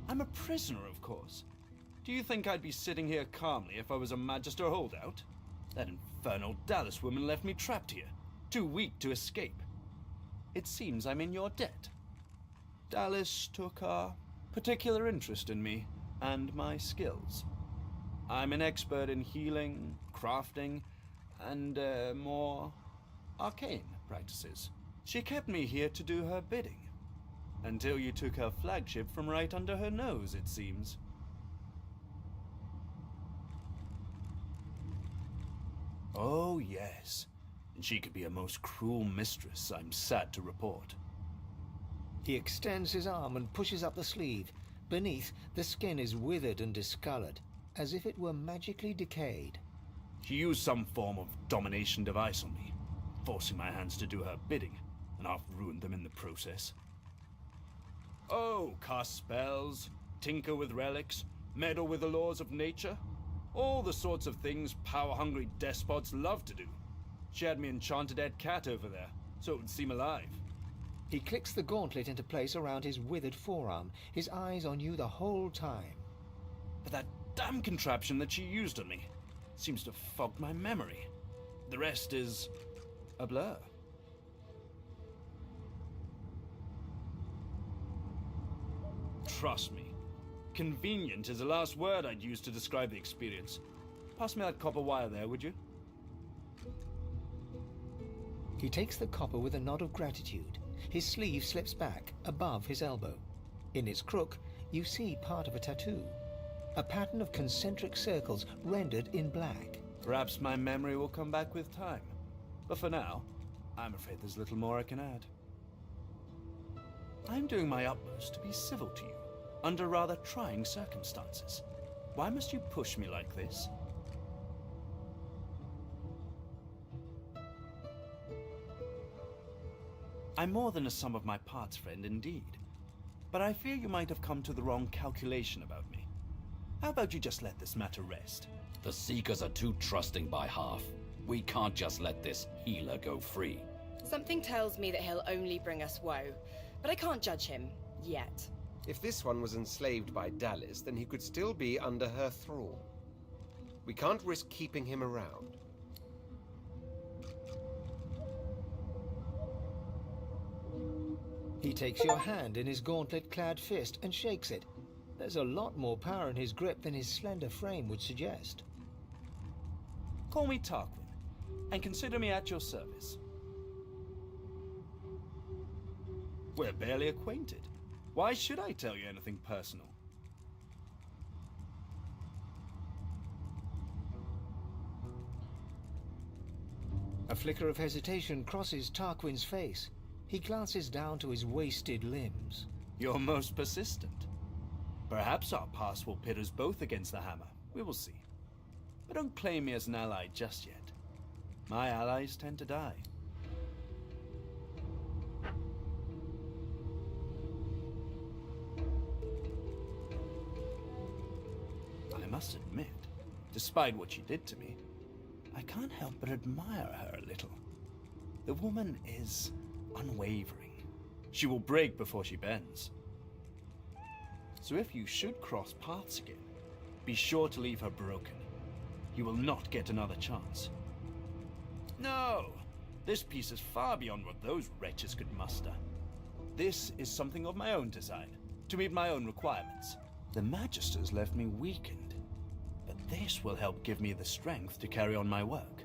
I'm a prisoner, of course. Do you think I'd be sitting here calmly if I was a Magister holdout? That infernal Dallas woman left me trapped here, too weak to escape. It seems I'm in your debt. Dallas took a particular interest in me and my skills. I'm an expert in healing, crafting, and more arcane practices. She kept me here to do her bidding. Until you took her flagship from right under her nose, it seems. Oh, yes. And she could be a most cruel mistress, I'm sad to report. He extends his arm and pushes up the sleeve. Beneath, the skin is withered and discolored, as if it were magically decayed. She used some form of domination device on me, forcing my hands to do her bidding, and I've ruined them in the process. Oh, cast spells, tinker with relics, meddle with the laws of nature. All the sorts of things power-hungry despots love to do. She had me enchanted dead cat over there, so it would seem alive. He clicks the gauntlet into place around his withered forearm, his eyes on you the whole time. But that damn contraption that she used on me seems to fog my memory. The rest is a blur. Trust me, convenient is the last word I'd use to describe the experience. Pass me that copper wire there, would you? He takes the copper with a nod of gratitude. His sleeve slips back, above his elbow. In its crook, you see part of a tattoo. A pattern of concentric circles rendered in black. Perhaps my memory will come back with time. But for now, I'm afraid there's little more I can add. I'm doing my utmost to be civil to you, under rather trying circumstances. Why must you push me like this? I'm more than a sum of my parts, friend, indeed. But I fear you might have come to the wrong calculation about me. How about you just let this matter rest? The Seekers are too trusting by half. We can't just let this healer go free. Something tells me that he'll only bring us woe, but I can't judge him yet. If this one was enslaved by Dallis, then he could still be under her thrall. We can't risk keeping him around. He takes your hand in his gauntlet-clad fist and shakes it. There's a lot more power in his grip than his slender frame would suggest. Call me Tarquin, and consider me at your service. We're barely acquainted. Why should I tell you anything personal? A flicker of hesitation crosses Tarquin's face. He glances down to his wasted limbs. You're most persistent. Perhaps our past will pit us both against the hammer. We will see. But don't claim me as an ally just yet. My allies tend to die. I must admit, despite what she did to me, I can't help but admire her a little. The woman is unwavering. She will break before she bends. So if you should cross paths again, be sure to leave her broken. You will not get another chance. No! This piece is far beyond what those wretches could muster. This is something of my own design, to meet my own requirements. The Magisters left me weakened, but this will help give me the strength to carry on my work.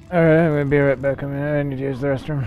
Alright, I'm gonna be right back. I need to use the restroom.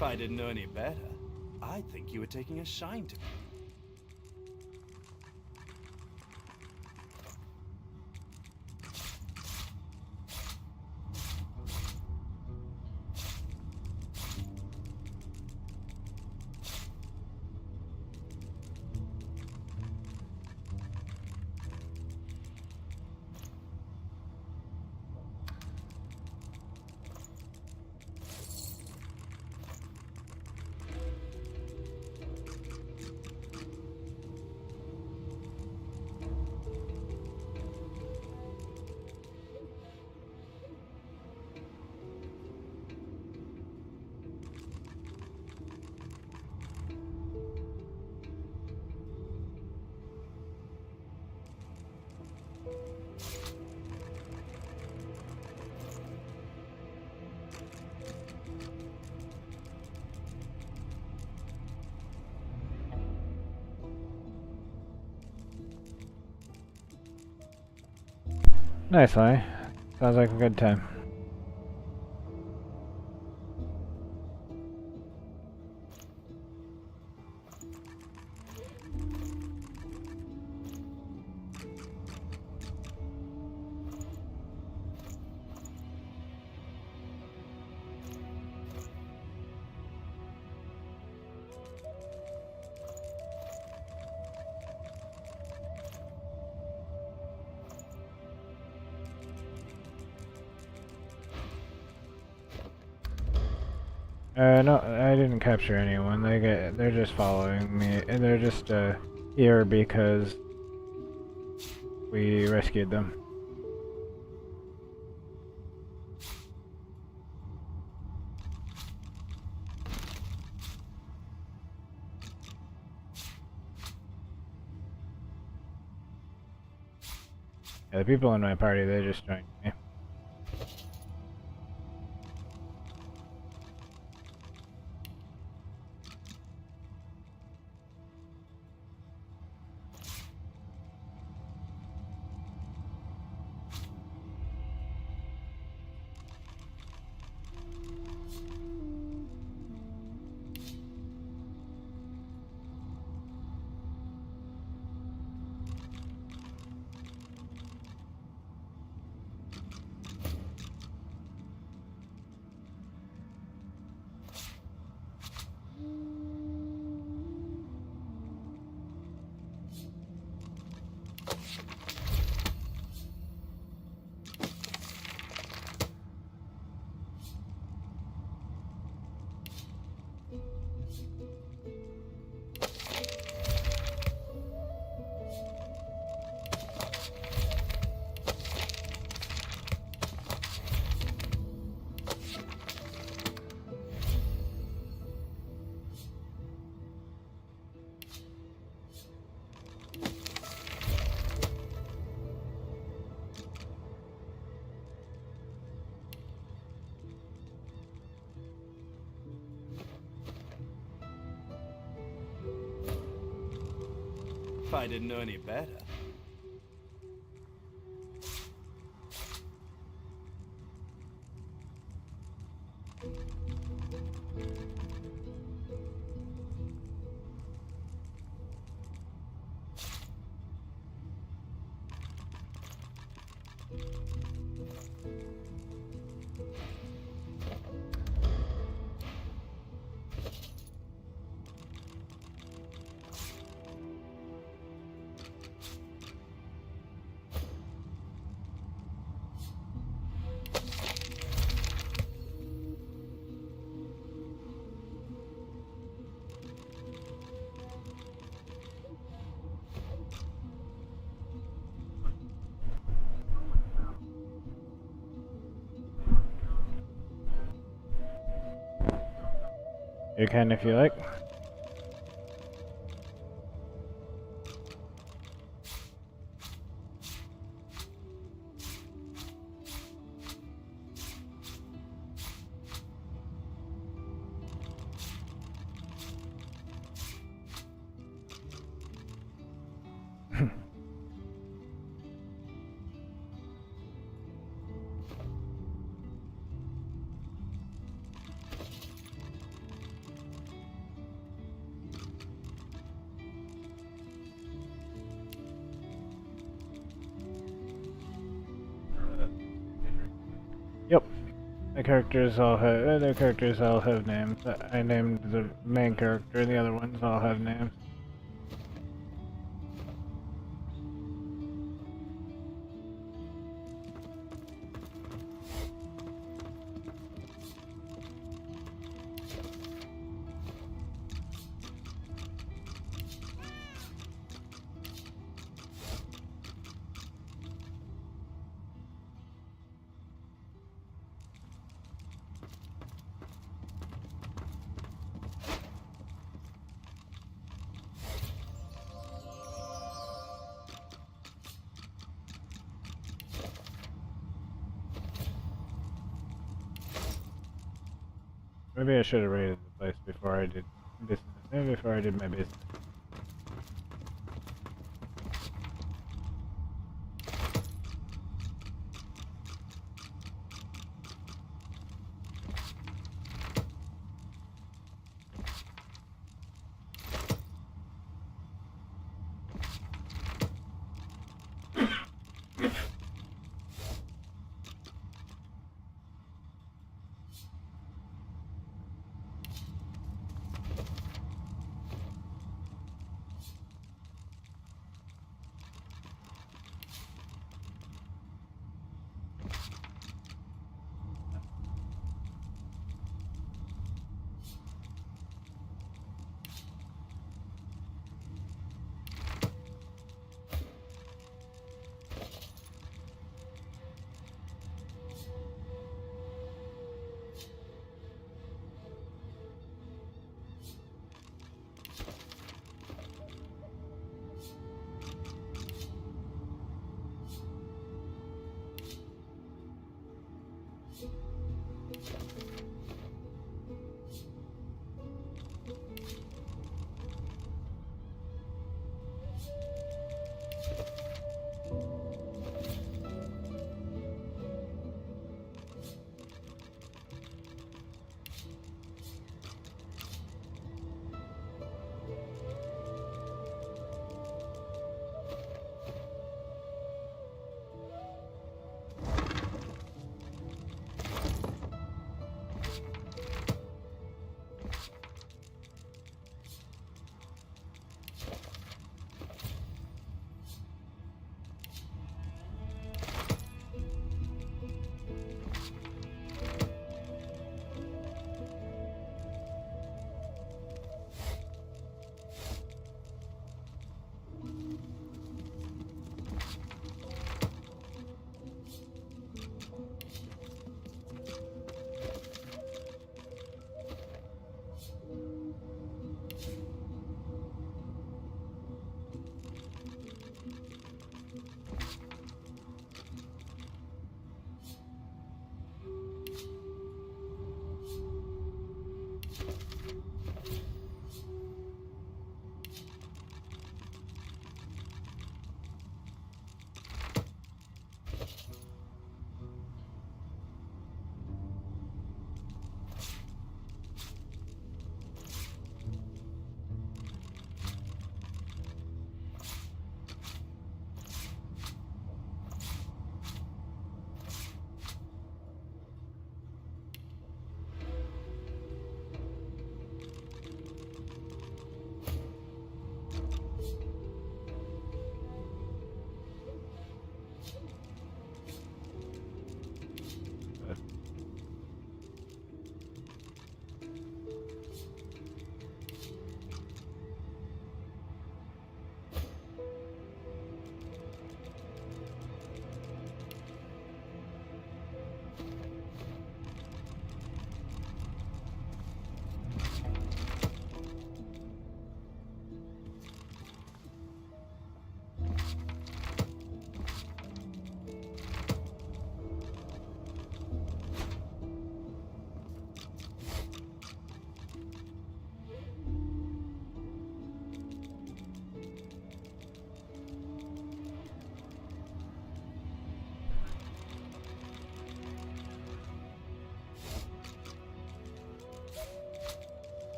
If I didn't know any better, I'd think you were taking a shine to me. Nice, Lonnie. Sounds like a good time. No, I didn't capture anyone. They're just following me. And they're just, here because we rescued them. Yeah, the people in my party, they just joined me. If I didn't know any better. You can if you like. Yep. The characters all have names. I named the main character, the other ones all have names. Maybe I should have raided the place before I did business. Maybe before I did my business.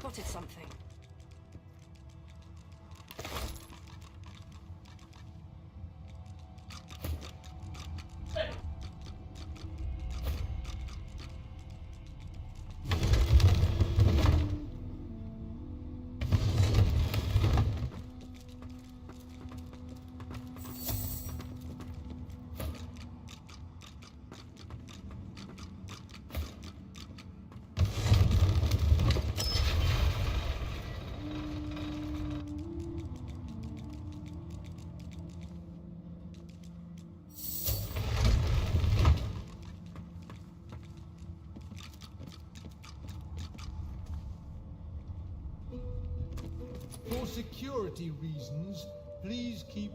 spotted something. For security reasons, please keep...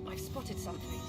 I've spotted something.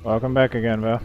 Welcome back again, Val.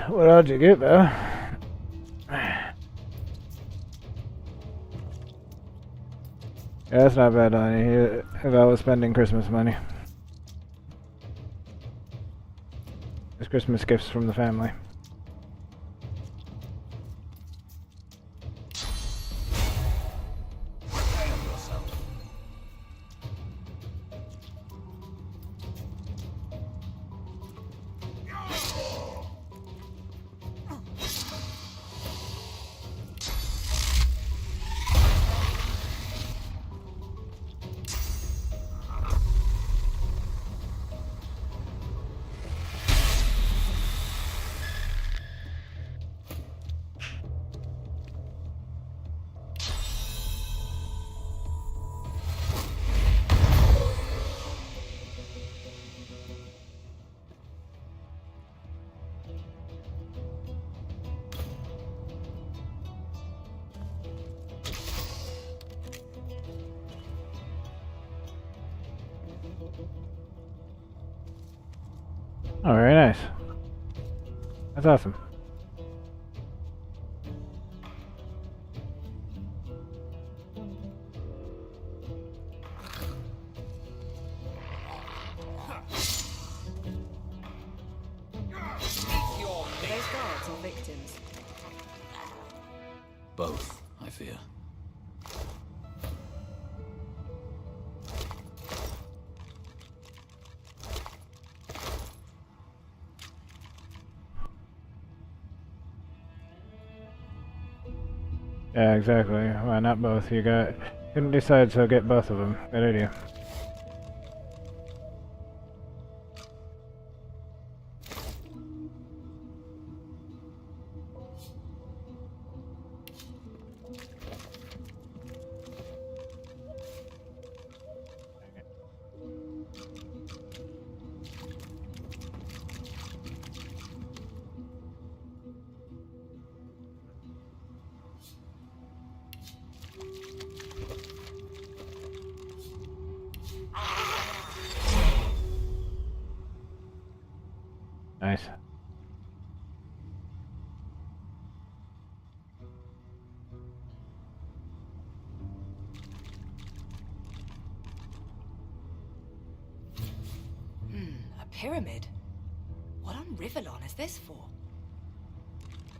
What else you get, though? Yeah, that's not bad, honey. If I was spending Christmas money. It's Christmas gifts from the family. Oh, very nice. That's awesome. Those guards are victims. Both, I fear. Yeah, exactly. Why not both? You couldn't decide, so get both of them. Good idea. Nice. A pyramid? What on Rivellon is this for?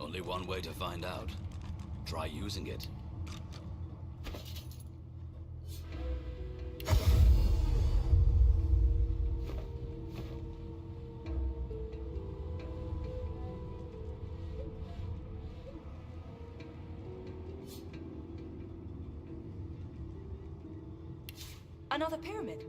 Only one way to find out. Try using it. Another pyramid?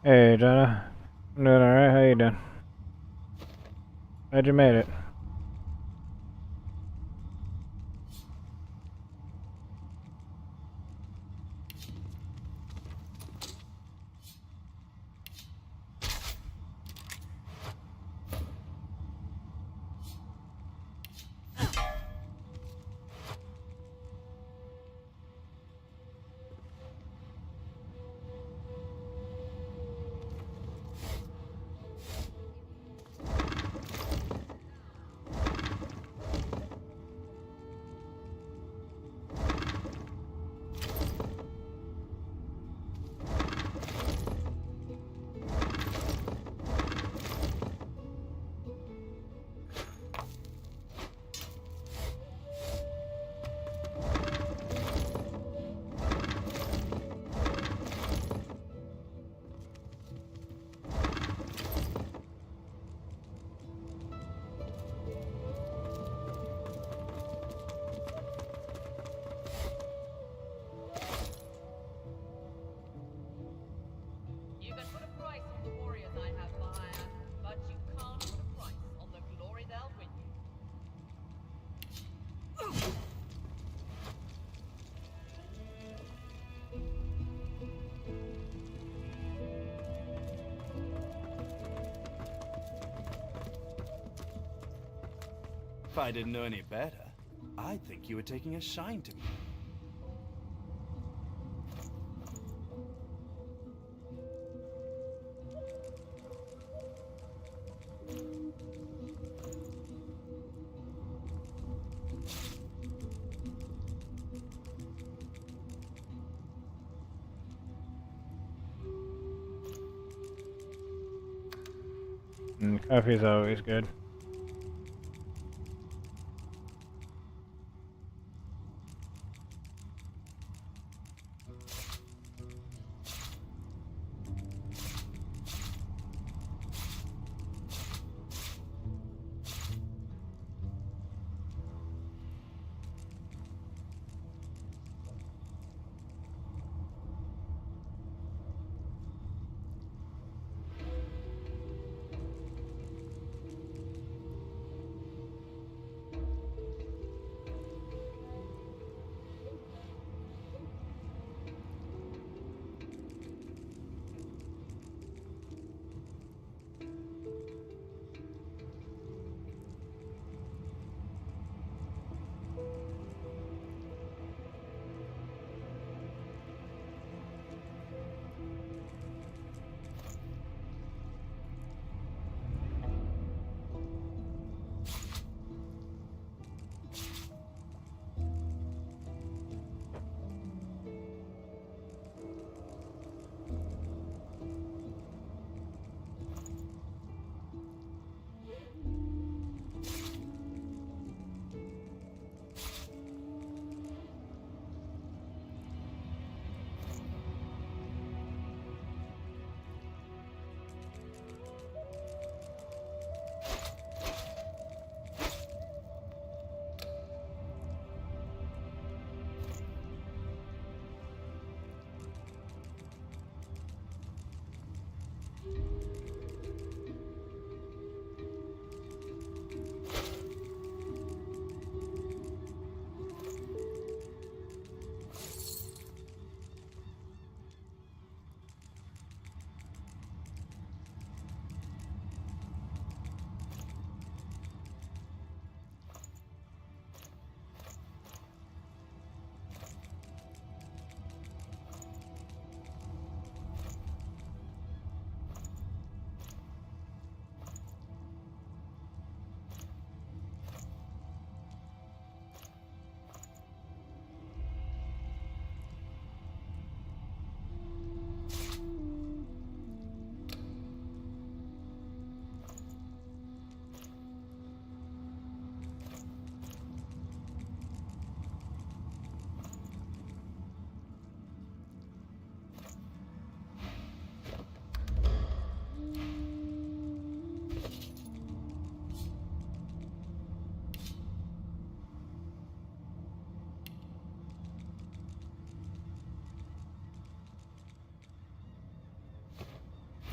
Hey, Donna. I'm doing alright. How you doing? Glad you made it. You can put a price on the warriors I have for hire, but you can't put a price on the glory they'll bring you. If I didn't know any better, I'd think you were taking a shine to me. Coffee's always good.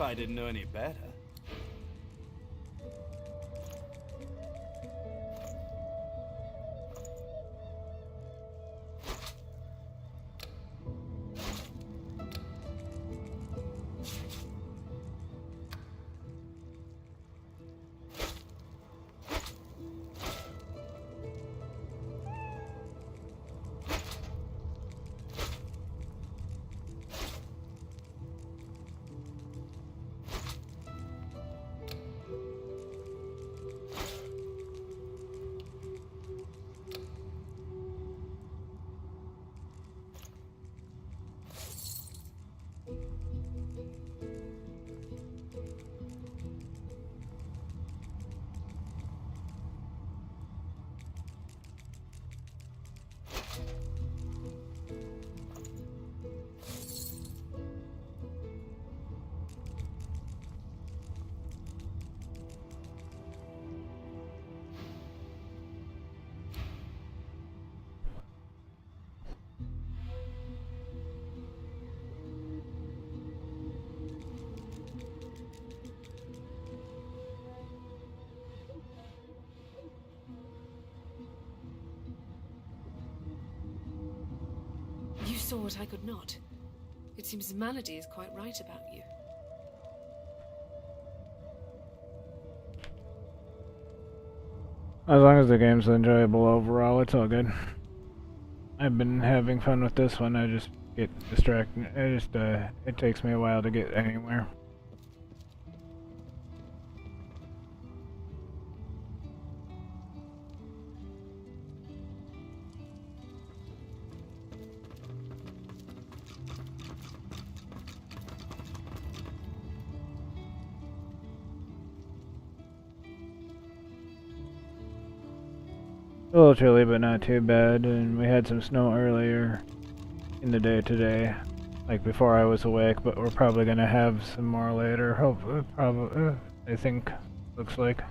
If I didn't know any better. You saw what I could not. It seems Malady is quite right about you. As long as the game's enjoyable overall, it's all good. I've been having fun with this one. I just get distracted. It takes me a while to get anywhere. A little chilly, but not too bad, and we had some snow earlier in the day today, like before I was awake, but we're probably gonna have some more later, hopefully, probably, I think, looks like.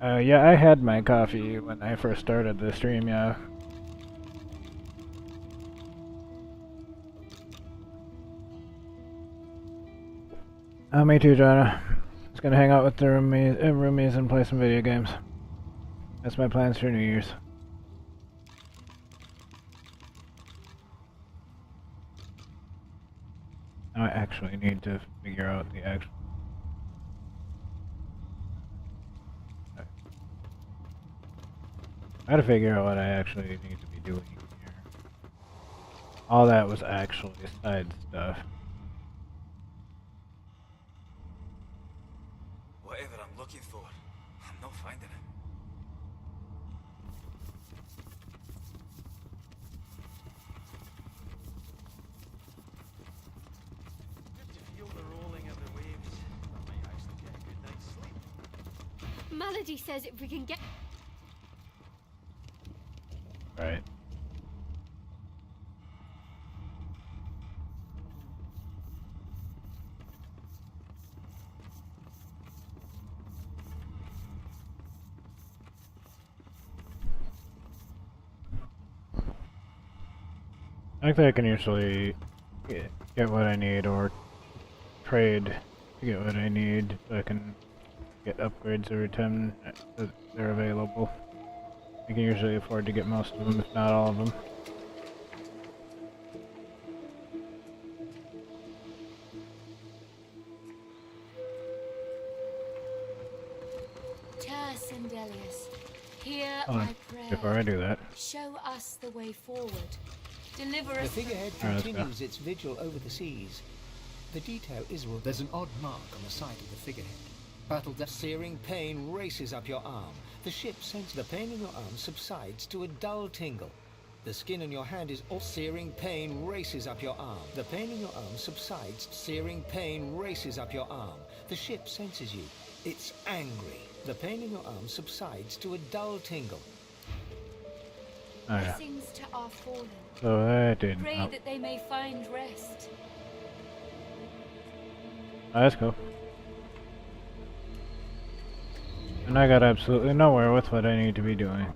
Yeah, I had my coffee when I first started the stream, yeah. Me too, Jonah. Just gonna hang out with the roomies and play some video games. That's my plans for New Year's. I actually need to figure out the actual... I gotta figure out what I actually need to be doing here. All that was actually side stuff. Whatever I'm looking for, I'm not finding it. Good to feel the rolling of the waves. I might actually get a good night's sleep. Malady says if we can get... Right. I think I can usually get what I need or trade to get what I need so I can get upgrades every time that they're available. I can usually afford to get most of them, if not all of them. Sindelius, hear Hold on, my prayer. before I do that. Show us the way forward. Deliver The us. figurehead Alright, continues its vigil over the seas. The detail is well. There's an odd mark on the side of the figurehead. Battle death. Searing pain races up your arm. The ship senses the pain in your arm subsides to a dull tingle. The skin on your hand is all searing pain races up your arm. The pain in your arm subsides. Searing pain races up your arm. The ship senses you. It's angry. The pain in your arm subsides to a dull tingle. Oh, yeah. Blessings to our fallen. So that didn't Pray help. that they may find rest. Oh, that's cool. And I got absolutely nowhere with what I need to be doing.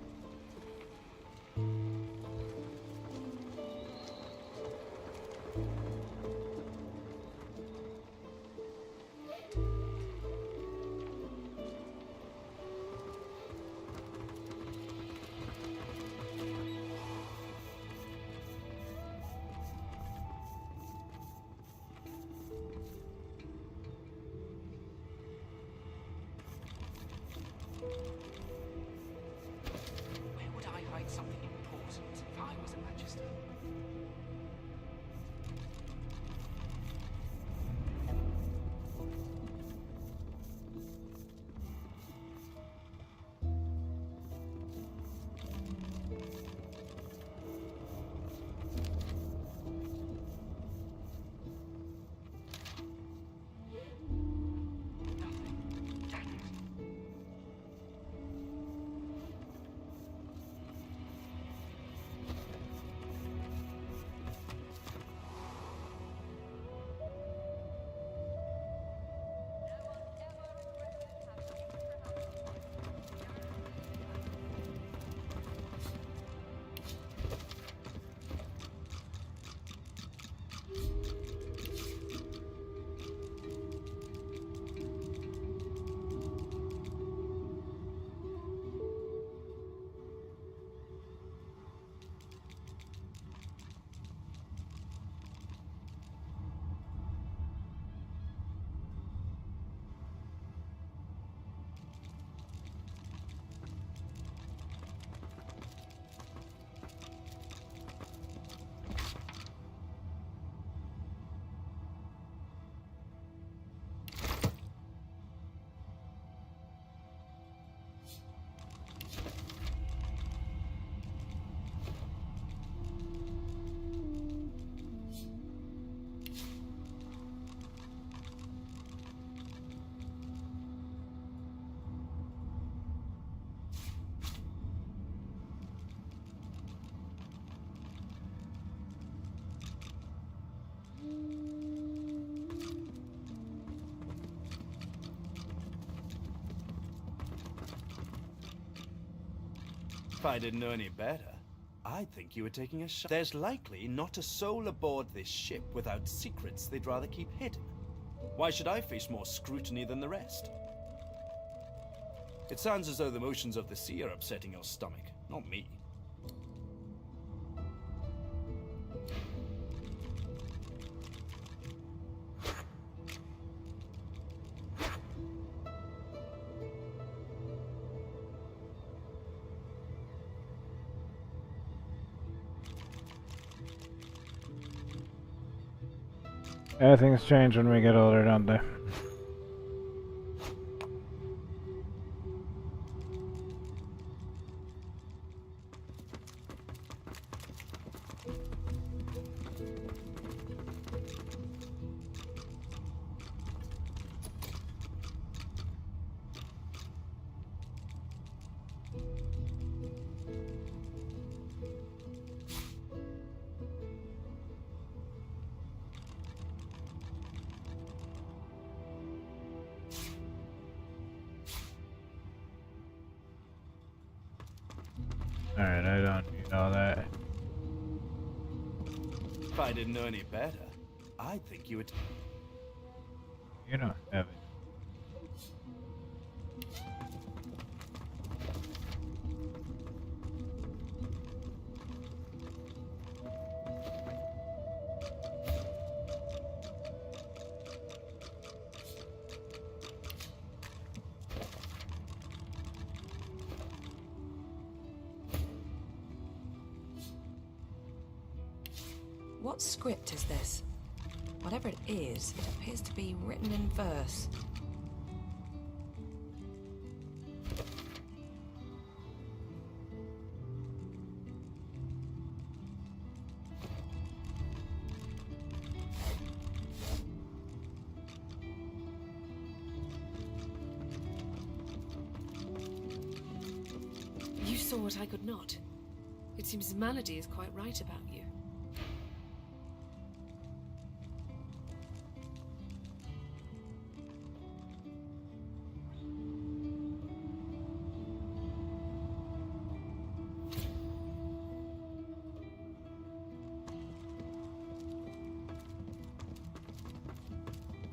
If I didn't know any better, I'd think you were taking a shot. There's likely not a soul aboard this ship without secrets they'd rather keep hidden. Why should I face more scrutiny than the rest? It sounds as though the motions of the sea are upsetting your stomach, not me. Yeah, things change when we get older, don't they? Alright, I don't need all that. If I didn't know any better, I'd think you would. You don't have it. What script is this? Whatever it is, it appears to be written in verse. You saw what I could not. It seems Malady is quite right about you.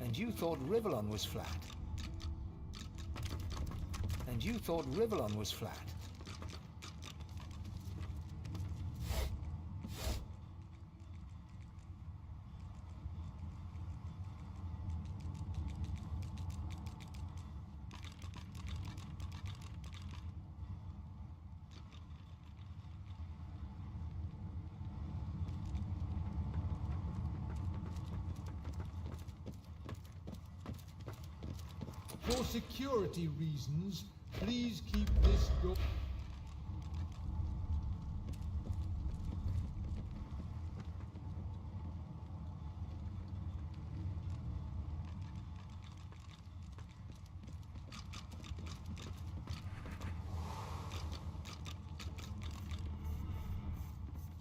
And you thought Rivellon was flat. And you thought Rivellon was flat. For security reasons, please keep this door.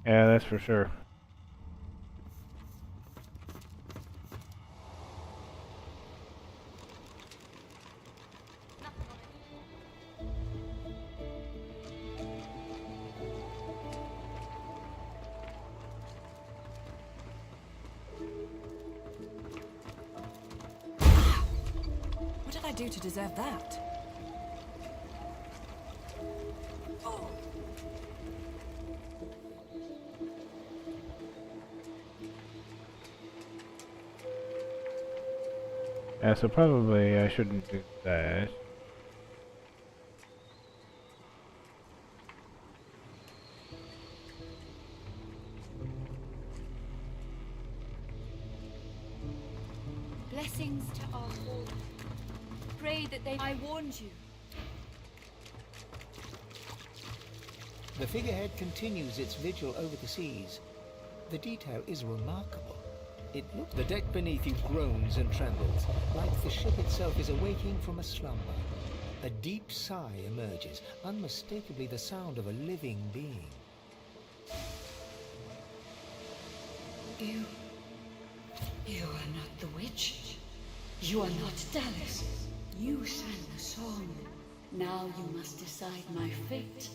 Yeah, that's for sure. What did I do to deserve that? Yeah, so probably I shouldn't do that. Blessings to our all. Pray that they... I warned you. The figurehead continues its vigil over the seas. The detail is remarkable. It looks... The deck beneath you groans and trembles, like the ship itself is awaking from a slumber. A deep sigh emerges, unmistakably the sound of a living being. You are not the witch. You are not Dallas. You sang the song. Now you must decide my fate.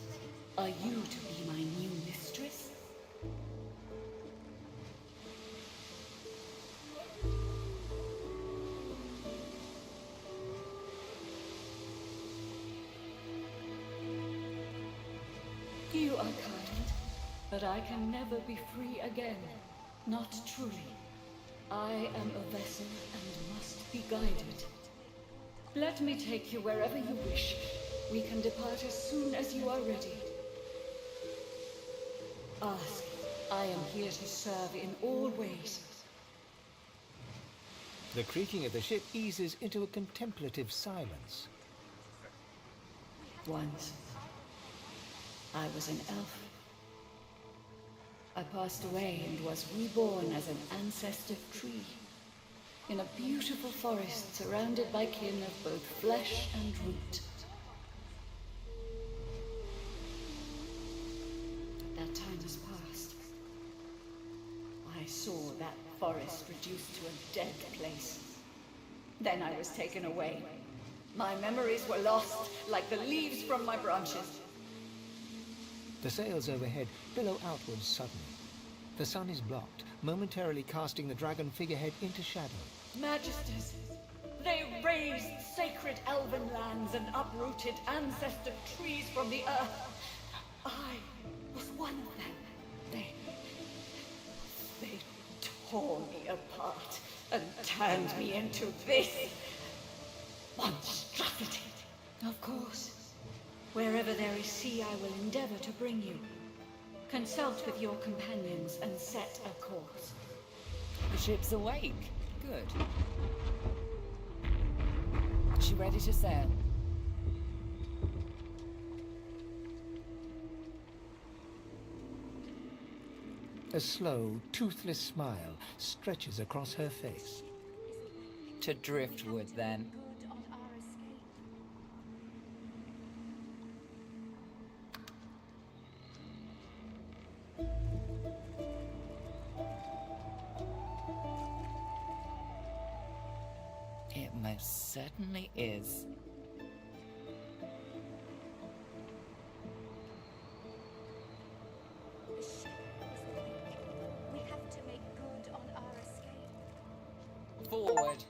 Are you to be my new mistress? You are kind, but I can never be free again. Not truly. I am a vessel and must be guided. Let me take you wherever you wish. We can depart as soon as you are ready. Ask. I am here to serve in all ways. The creaking of the ship eases into a contemplative silence. Once, I was an elf. I passed away and was reborn as an ancestor tree in a beautiful forest surrounded by kin of both flesh and root. But that time has passed. I saw that forest reduced to a dead place. Then I was taken away. My memories were lost like the leaves from my branches. The sails overhead billow outwards suddenly. The sun is blocked, momentarily casting the dragon figurehead into shadow. Magisters, they razed sacred elven lands and uprooted ancestor trees from the earth. I was one of them. They tore me apart and turned me into this monstrosity. Of course, wherever there is sea, I will endeavor to bring you. Consult with your companions and set a course. The ship's awake. Good. Is she ready to sail? A slow, toothless smile stretches across her face. To driftwood, then. It most certainly is. We have to make good on our escape. Forward.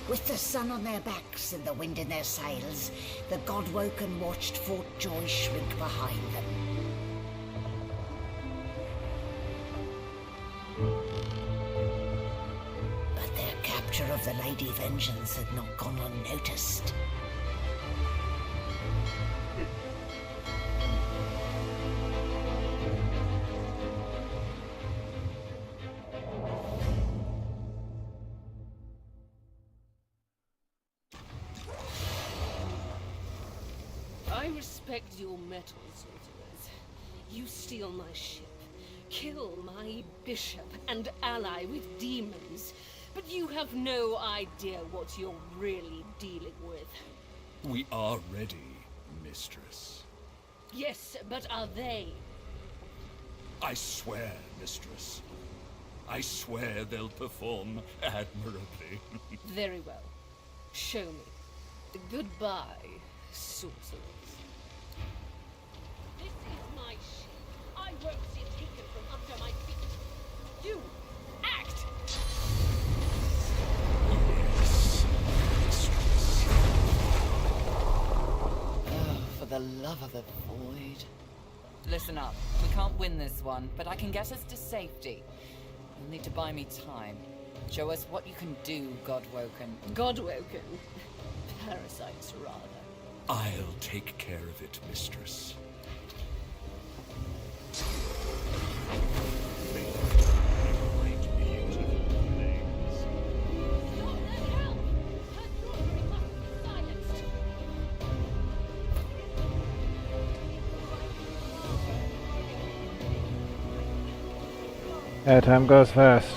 With the sun on their backs and the wind in their sails, the God-woken watched Fort Joy shrink behind them. But their capture of the Lady Vengeance had not gone unnoticed. I respect your mettle, sorcerers. You steal my ship, kill my bishop, and ally with demons. But you have no idea what you're really dealing with. We are ready, mistress. Yes, but are they? I swear, mistress. I swear they'll perform admirably. Very well. Show me. Goodbye, sorcerers. This is my ship. I won't see it taken from under my feet. You, act! Oh, for the love of the void. Listen up. We can't win this one, but I can get us to safety. You'll need to buy me time. Show us what you can do, Godwoken. Godwoken? Parasites, rather. I'll take care of it, mistress. Yeah, time goes fast.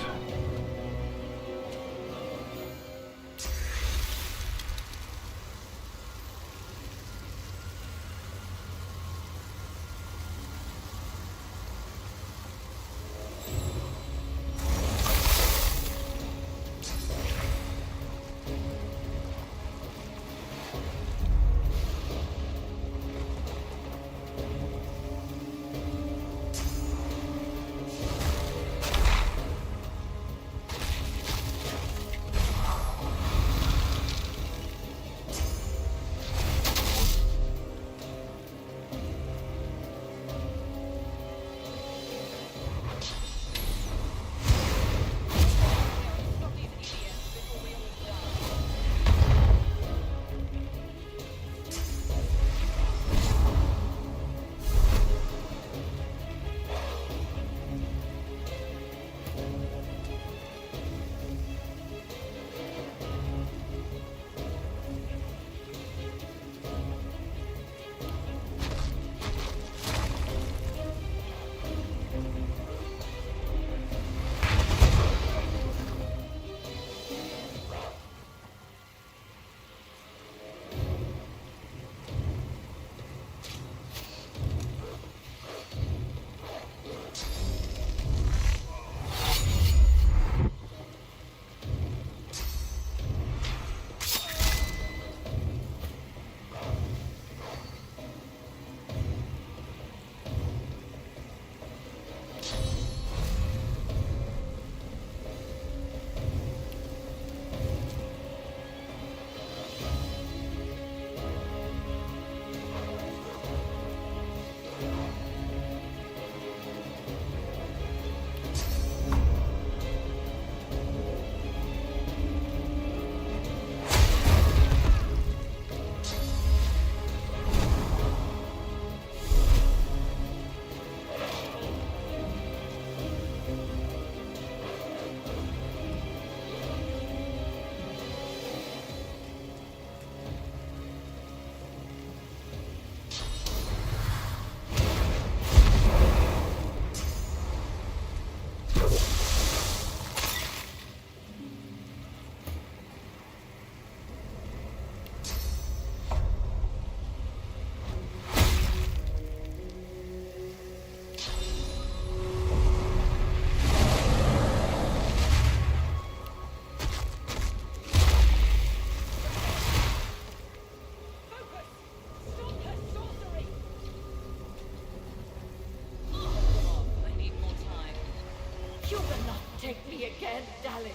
You will not take me again, Dallas.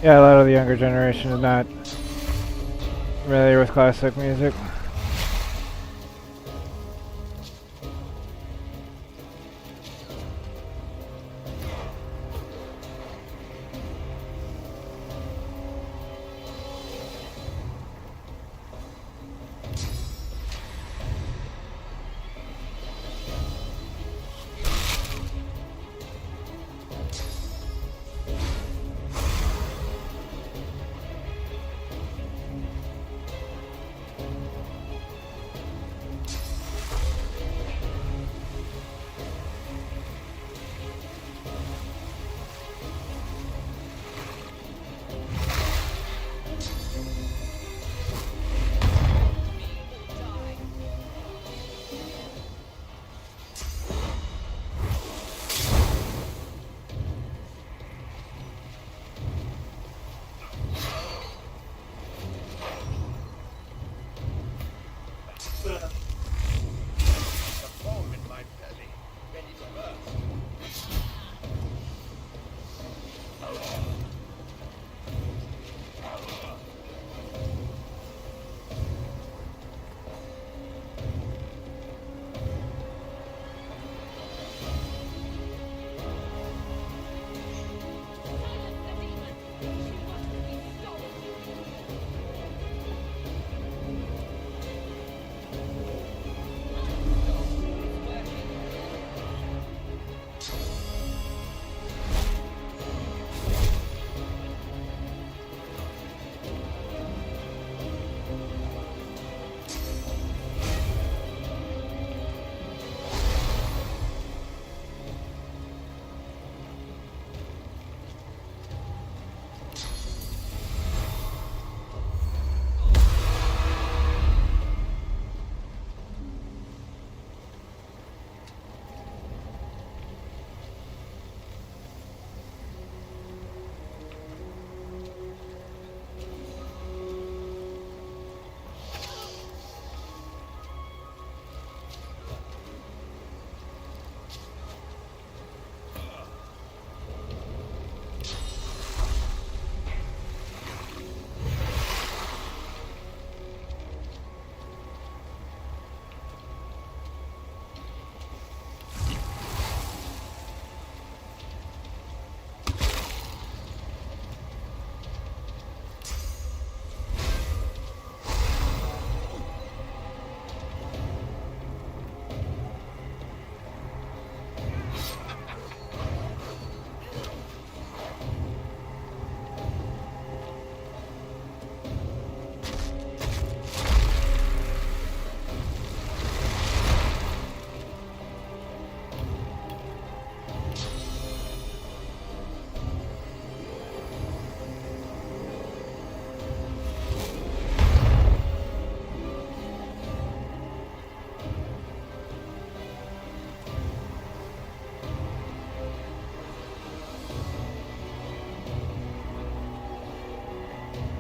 Yeah, a lot of the younger generation is not familiar with classic music.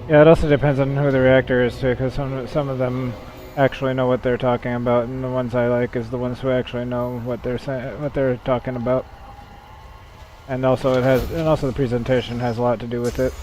Yeah, it also depends on who the reactor is too, because some of them actually know what they're talking about, and the ones I like is the ones who actually know what they're saying, what they're talking about. And also the presentation has a lot to do with it.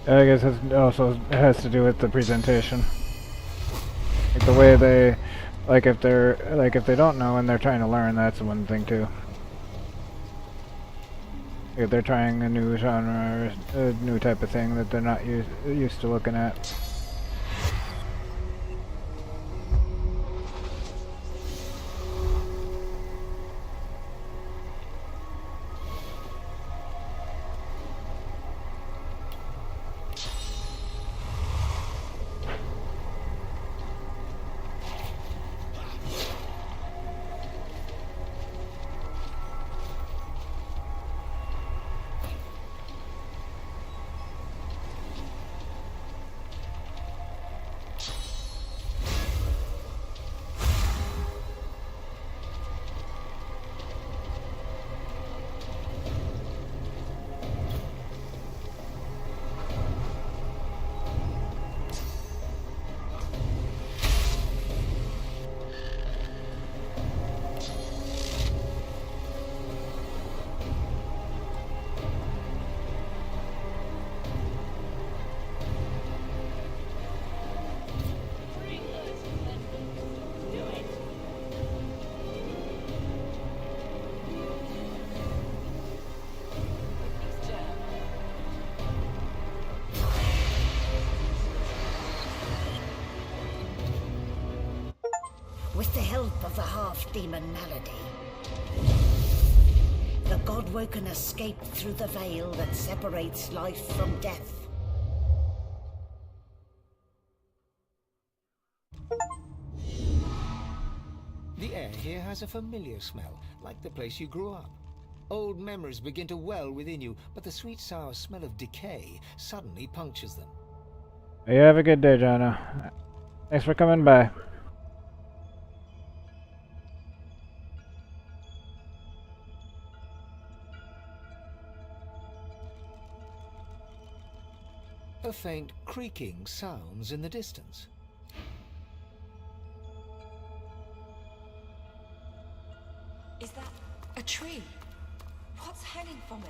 I guess it also has to do with the presentation. Like the way they, if they don't know and they're trying to learn, that's one thing too. If they're trying a new genre or a new type of thing that they're not used to looking at. With the help of the half-demon Malady, the Godwoken escaped through the veil that separates life from death. The air here has a familiar smell, like the place you grew up. Old memories begin to well within you, but the sweet sour smell of decay suddenly punctures them. You have a good day, Jonah. Thanks for coming by. A faint creaking sounds in the distance. Is that a tree? What's hanging from it?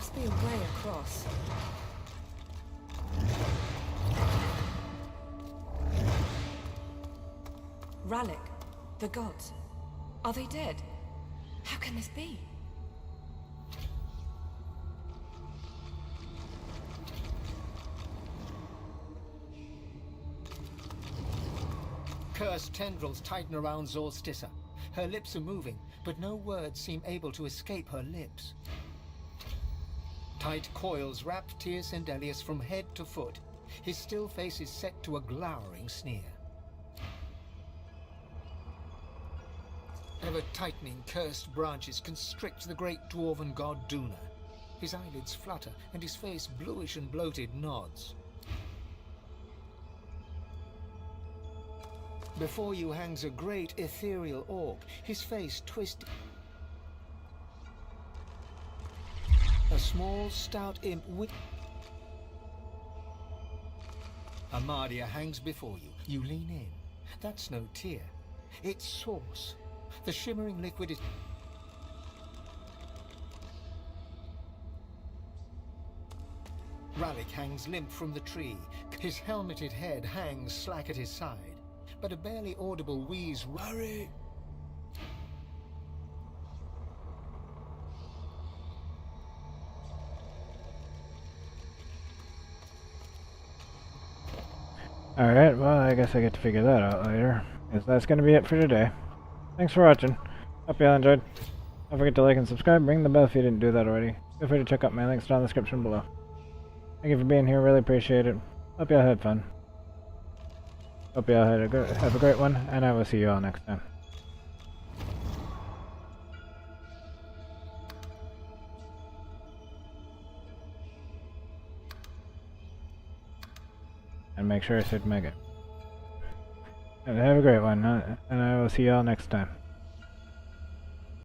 Must be a way across. Rallic, the gods. Are they dead? How can this be? Cursed tendrils tighten around Zorstissa. Her lips are moving, but no words seem able to escape her lips. Tight coils wrap Tyr Sendelius from head to foot. His still face is set to a glowering sneer. Ever-tightening cursed branches constrict the great dwarven god Duna. His eyelids flutter, and his face, bluish and bloated, nods. Before you hangs a great ethereal orc, his face twisted. A small, stout imp with... Amadia hangs before you. You lean in. That's no tear. It's source. The shimmering liquid is... Rallic hangs limp from the tree. His helmeted head hangs slack at his side. But a barely audible wheeze... Hurry! Alright, well, I guess I get to figure that out later. Because that's going to be it for today. Thanks for watching. Hope you all enjoyed. Don't forget to like and subscribe. Ring the bell if you didn't do that already. Feel free to check out my links down in the description below. Thank you for being here. Really appreciate it. Hope you all had fun. Hope you all have a great one, and I will see you all next time. And make sure I said Mega. And have a great one, and I will see you all next time.